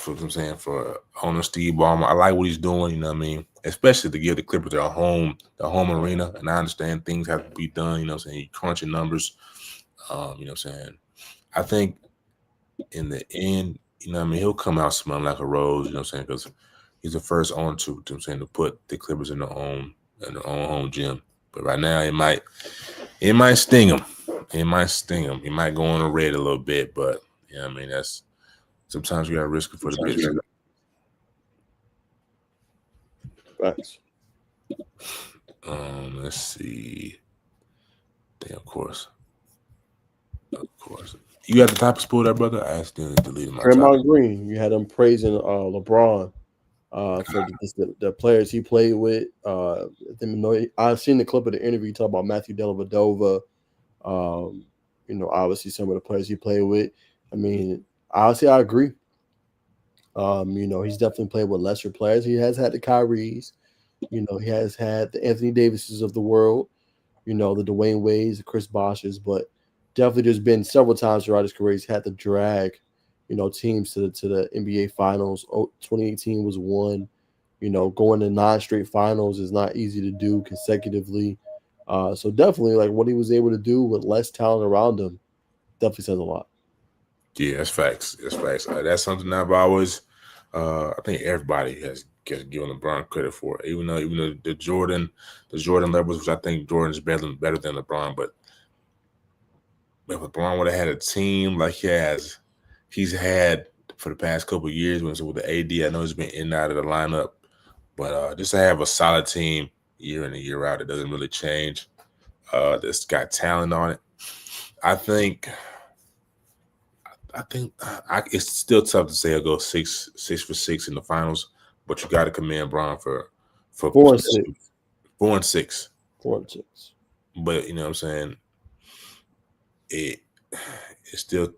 owner Steve Ballmer. I like what he's doing, you know what I mean? Especially to give the Clippers their home arena. And I understand things have to be done, you know what I'm saying? You're crunching numbers. You know what I'm saying? I think in the end, you know what I mean, he'll come out smelling like a rose, you know what I'm saying? Because he's the first owner to put the Clippers in their own home gym. But right now it might sting him. It might sting him. He might go on the red a little bit, but yeah, I mean, that's sometimes you got to risk it for the business. Facts. Let's see. Yeah, of course. You got the top of spool there, brother? I accidentally deleted my Draymond Green, you had him praising LeBron for the players he played with. I've seen the clip of the interview talk about Matthew Dellavedova. Obviously some of the players he played with. I mean, honestly, I agree. He's definitely played with lesser players. He has had the Kyries. He has had the Anthony Davises of the world. The Dwayne Wades, the Chris Boshes, but definitely there's been several times throughout his career he's had to drag, teams to the NBA Finals. 2018 was one. Going to 9 straight finals is not easy to do consecutively. So definitely, like, what he was able to do with less talent around him definitely says a lot. Yeah, that's facts. That's something I've always, I think everybody has given LeBron credit for. Even though the Jordan levels, which I think Jordan's better than LeBron, but if LeBron would have had a team like he's had for the past couple of years with the AD, I know he's been in and out of the lineup, but just to have a solid team year in and year out, it doesn't really change. That's got talent on it. I think it's still tough to say I'll go 6 for 6 in the finals, but you got to commend Bron for 4 and 6. 4 and 6. 4 and 6. But you know what I'm saying? It still.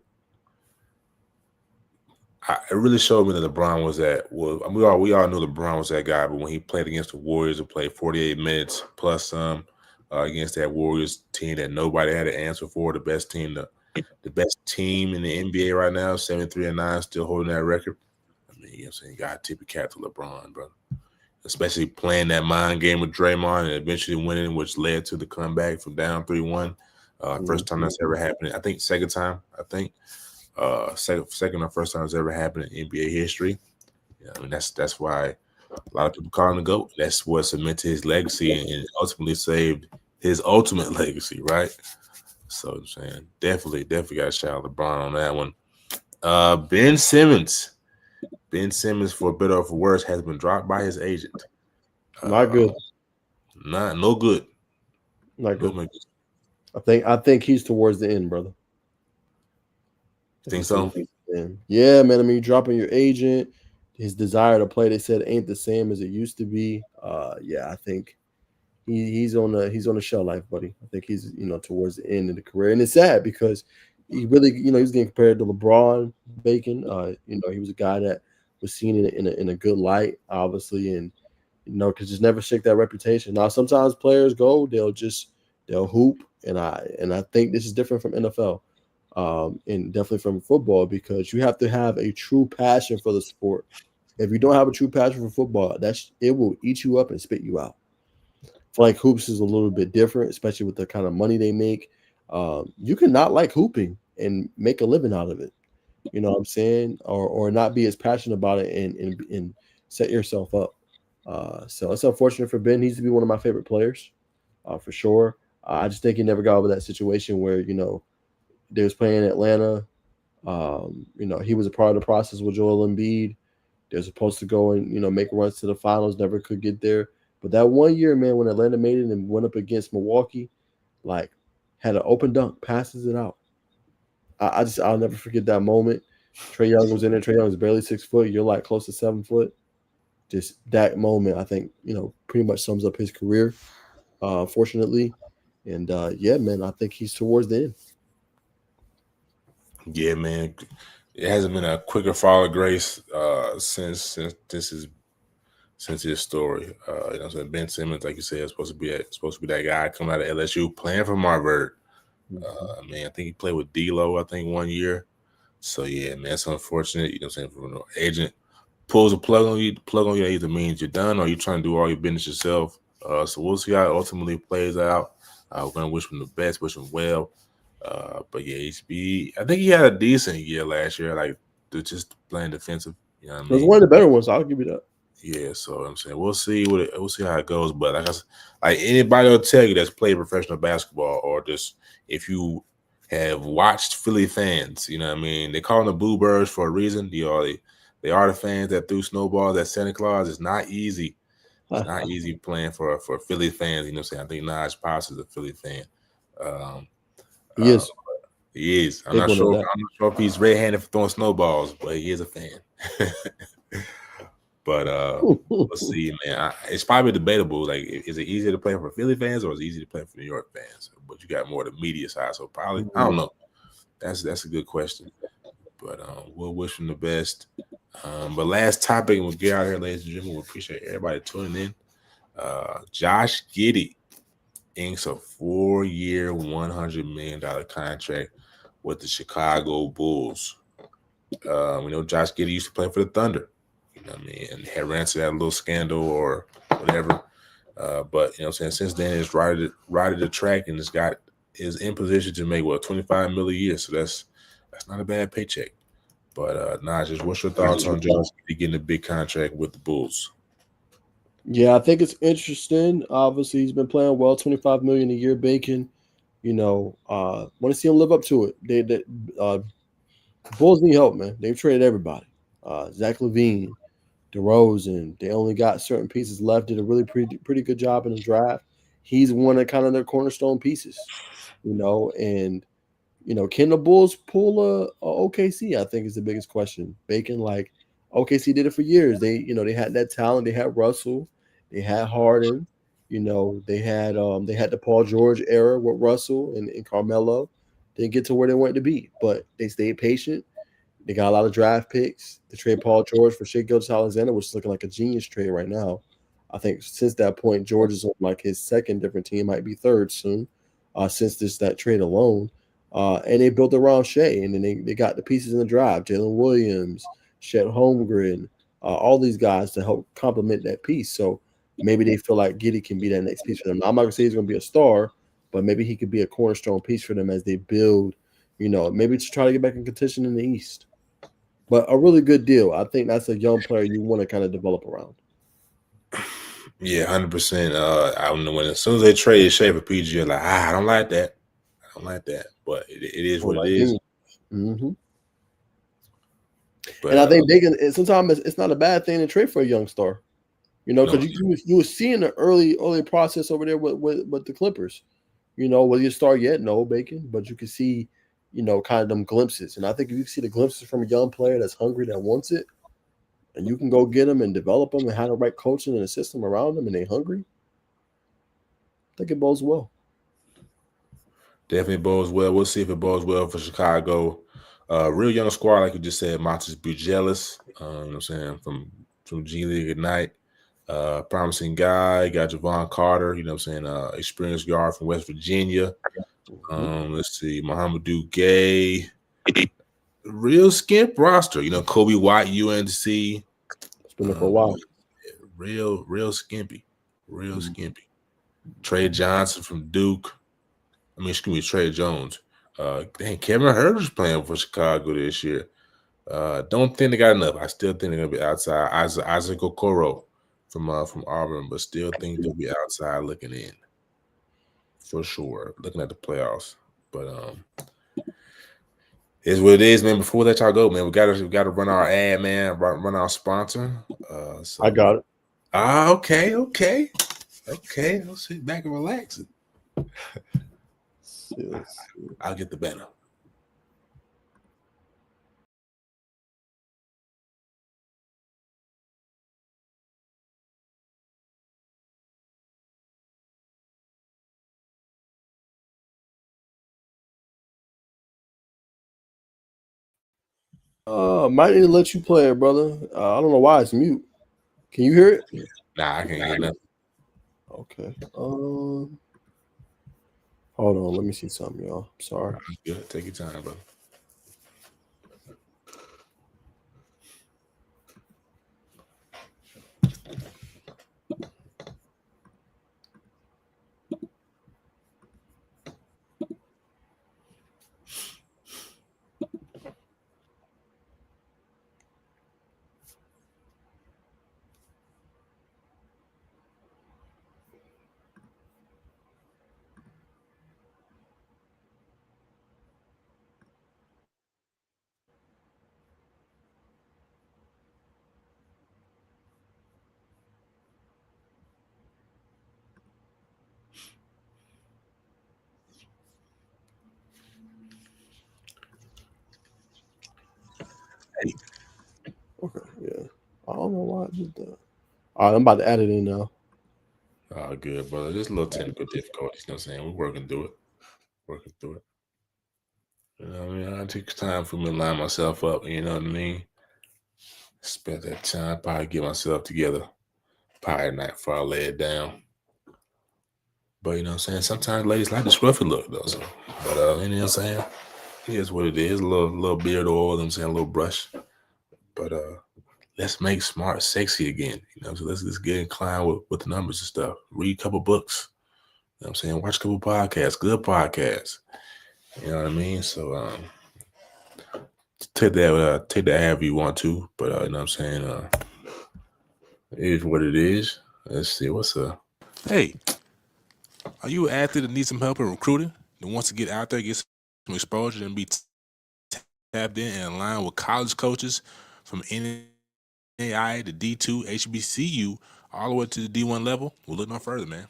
It really showed me that LeBron was we all knew LeBron was that guy, but when he played against the Warriors and played 48 minutes plus some against that Warriors team that nobody had to answer for, the best team in the NBA right now, 73-9, still holding that record. I mean, you know what I'm saying? You got to tip your cap to LeBron, brother. Especially playing that mind game with Draymond and eventually winning, which led to the comeback from down 3-1. First time that's ever happened. I think second time. Second or first time it's ever happened in NBA history. Yeah, I mean, that's why a lot of people call him the GOAT. That's what cemented his legacy and ultimately saved his ultimate legacy, right? So I'm saying definitely got to shout out LeBron on that one. Ben Simmons, for better or for worse, has been dropped by his agent. Not good. No good. Not good. I think he's towards the end, brother. Think so? Yeah, man. I mean, dropping your agent, his desire to play, they said ain't the same as it used to be. Yeah, I think he's on the shell life, buddy. I think he's towards the end of the career, and it's sad because he really he's getting compared to LeBron Bacon. He was a guy that was seen in a good light, obviously, and could just never shake that reputation. Now, sometimes players they'll hoop, and I think this is different from NFL, and definitely from football because you have to have a true passion for the sport. If you don't have a true passion for football, it will eat you up and spit you out. I feel like hoops is a little bit different, especially with the kind of money they make. You can not like hooping and make a living out of it. You know what I'm saying? Or not be as passionate about it and set yourself up. So it's unfortunate for Ben. He used to be one of my favorite players, for sure. I just think he never got over that situation where they was playing in Atlanta. He was a part of the process with Joel Embiid. They're supposed to go and make runs to the finals, never could get there. But that one year, man, when Atlanta made it and went up against Milwaukee, like had an open dunk, passes it out. I'll never forget that moment. Trae Young was in there. Trae Young was barely 6 foot. You're like close to 7 foot. Just that moment, I think, pretty much sums up his career, fortunately. And yeah, man, I think he's towards the end. Yeah, man. It hasn't been a quicker fall of grace since his story. So Ben Simmons, like you said, is supposed to be that guy coming out of LSU playing for Marverd. Man, I think he played with D'Lo, I think, 1 year. So yeah, man, it's unfortunate. From an agent pulls a plug on you. The plug on you either means you're done or you're trying to do all your business yourself. So we'll see how it ultimately plays out. We're gonna wish him the best, wish him well. But yeah, I think he had a decent year last year, like just playing defensive. You know what I mean? It was one of the better ones. I'll give you that. Yeah, so I'm saying we'll see how it goes. But like anybody will tell you that's played professional basketball, or just if you have watched Philly fans, you know what I mean, they call them the Bluebirds for a reason. They are the fans that threw snowballs at Santa Claus. It's not easy. It's not easy playing for Philly fans. You know what I'm saying? I think Naj Potts is a Philly fan. He is. He is. I'm Big not one sure. of I'm that. not sure if he's red-handed for throwing snowballs, but he is a fan. But we'll see, man. It's probably debatable. Like, is it easier to play for Philly fans or is it easier to play for New York fans? But you got more of the media side, so probably I don't know. That's a good question. But we'll wish him the best. But last topic, and we'll get out here, ladies and gentlemen. We appreciate everybody tuning in. Josh Giddey inks a 4-year, $100 million contract with the Chicago Bulls. We know Josh Giddey used to play for the Thunder. You know what I mean? And had ran into that little scandal or whatever. But you know what I'm saying, since then it's righted the track and is in position to make $25 million a year. So that's not a bad paycheck. But Najee, what's your thoughts on Josh Giddey getting a big contract with the Bulls? Yeah, I think it's interesting. Obviously, he's been playing well, $25 million a year, Bacon. Want to see him live up to it. The Bulls need help, man. They've traded everybody. Zach LaVine, DeRozan. They only got certain pieces left. Did a really pretty good job in the draft. He's one of kind of their cornerstone pieces, and can the Bulls pull a OKC? I think is the biggest question. Bacon, like OKC did it for years. They had that talent. They had Russell. They had Harden. They had the Paul George era with Russell and Carmelo. Didn't get to where they wanted to be, but they stayed patient. They got a lot of draft picks. They trade Paul George for Shai Gilgeous-Alexander, which is looking like a genius trade right now. I think since that point, George is on like his second different team, might be third soon, since that trade alone. And they built around Shai, and then they got the pieces in the drive, Jalen Williams, Chet Holmgren, all these guys to help complement that piece. So maybe they feel like Giddey can be that next piece for them. Now, I'm not going to say he's going to be a star, but maybe he could be a cornerstone piece for them as they build, maybe to try to get back in contention in the East. But a really good deal. I think that's a young player you want to kind of develop around. Yeah, 100%. I don't know when as soon as they traded Shai for PG, I'm like, I don't like that. But it is what it is. Mm-hmm. But, and I think they can. Sometimes it's not a bad thing to trade for a young star, because you were seeing the early process over there with the Clippers. Whether you start yet, no, Bacon, but you can see, kind of them glimpses. And I think if you see the glimpses from a young player that's hungry, that wants it, and you can go get them and develop them and have the right coaching and a system around them, and they're hungry, I think it bodes well. Definitely bodes well. We'll see if it bodes well for Chicago. Real young squad, like you just said, Montes Bugelis, you know what I'm saying, from G League Ignite. Promising guy. Got Javon Carter, you know what I'm saying, experienced guard from West Virginia. Let's see, Mohamedou Gay. Real skimp roster. Kobe White, UNC. It's been there for a while. Real skimpy. Real skimpy. Trey Johnson from Duke. Trey Jones. Kevin Herter's playing for Chicago this year. Don't think they got enough. I still think they're gonna be outside. Isaac Okoro from Auburn, but still think they'll be outside looking in for sure. Looking at the playoffs, but it's what it is, man. Before we let y'all go, man, we gotta run our ad, man. Run our sponsor. So I got it. Okay. I'll sit back and relax. I'll get the banner. Might need to let you play it, brother. I don't know why it's mute. Can you hear it? Nah, I can't hear nothing. Okay. Hold on. Let me see something, y'all. Sorry. Good. Take your time, brother. Okay. Yeah. I don't know why I did that. All right. I'm about to add it in now. Oh, good, brother. Just a little technical difficulties. You know what I'm saying? We're working through it. You know what I mean? I take time for me to line myself up. You know what I mean? Spend that time, probably get myself together. Probably night before I lay it down. But you know what I'm saying? Sometimes ladies like the scruffy look, though. So, but you know what I'm saying? It is what it is. A little beard oil, you know what I'm saying? A little brush. But let's make smart sexy again. So let's get inclined with the numbers and stuff. Read a couple books. You know what I'm saying? Watch a couple podcasts, good podcasts. You know what I mean? So take that however you want to, but you know what I'm saying? It is what it is. Let's see, what's up? Hey, are you an athlete that needs some help in recruiting that wants to get out there, get some exposure, and be tapped in and aligned with college coaches from NAI to D2, HBCU, all the way to the D1 level? Well, look no further, man.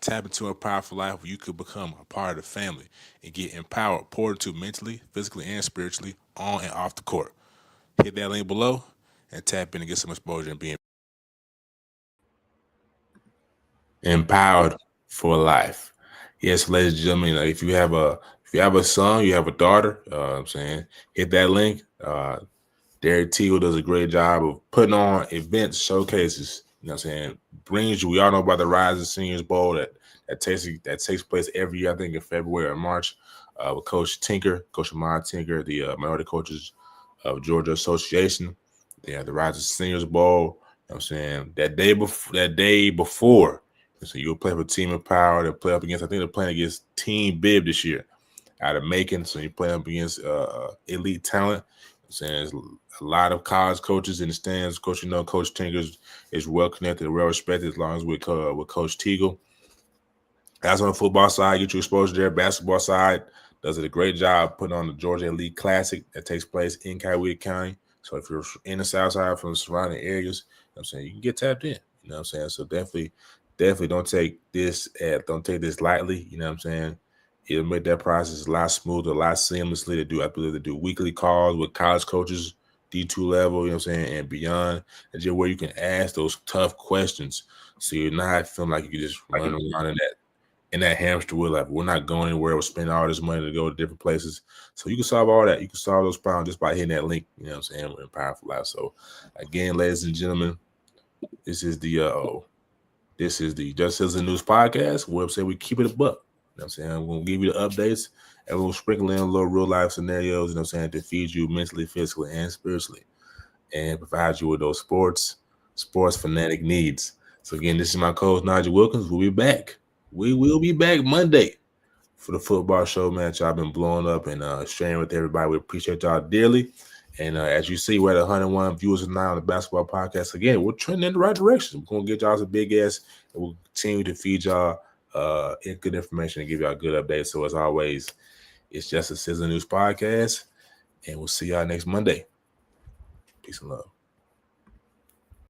Tap into a powerful life where you could become a part of the family and get empowered, poured into mentally, physically, and spiritually on and off the court. Hit that link below and tap in and get some exposure and be empowered for life. Yes, ladies and gentlemen, if you have a son, you have a daughter, I'm saying, hit that link. Derek Teagle does a great job of putting on events, showcases. You know what I'm saying? We all know about the Rising Seniors Bowl that takes place every year, I think in February or March, with Coach Ahmad Tinker, the minority coaches of Georgia Association. They have the Rising Seniors Bowl. You know what I'm saying? That day before, so you'll play for Team Empower. They'll play up against, I think they're playing against Team Bib this year out of Macon. So you play up against elite talent. I'm saying there's a lot of college coaches in the stands. Coach Tinker is well connected, well respected, as long as with Coach Teagle. That's on the football side. Get your exposure there. Basketball side does a great job putting on the Georgia Elite Classic that takes place in Coweta County. So if you're in the South Side from the surrounding areas, you know what I'm saying, you can get tapped in. You know what I'm saying? So definitely don't take this lightly. You know what I'm saying? It'll make that process a lot smoother, a lot seamlessly. I believe they do weekly calls with college coaches, D2 level, you know what I'm saying, and beyond, and just where you can ask those tough questions. So you're not feeling like you can just run around in that hamster wheel. Like, we're not going anywhere. We're spending all this money to go to different places. So you can solve all that. You can solve those problems just by hitting that link, you know what I'm saying, with Powerful Life. So again, ladies and gentlemen, this is the Just Citizen News Podcast. We'll say we keep it a buck. You know what I'm saying? I'm going to give you the updates and we'll sprinkle in a little real life scenarios, you know what I'm saying, to feed you mentally, physically, and spiritually, and provide you with those sports fanatic needs. So again, this is my co-host, Nigel Wilkins. We'll be back. We will be back Monday for the football show, man. Y'all been blowing up and sharing with everybody. We appreciate y'all dearly. And as you see, we're at 101 viewers now on the basketball podcast. Again, we're trending in the right direction. We're going to get y'all some big ass, and we'll continue to feed y'all good information and give y'all good updates. So as always, it's Just a Citizen News Podcast, and we'll see y'all next Monday. Peace and love.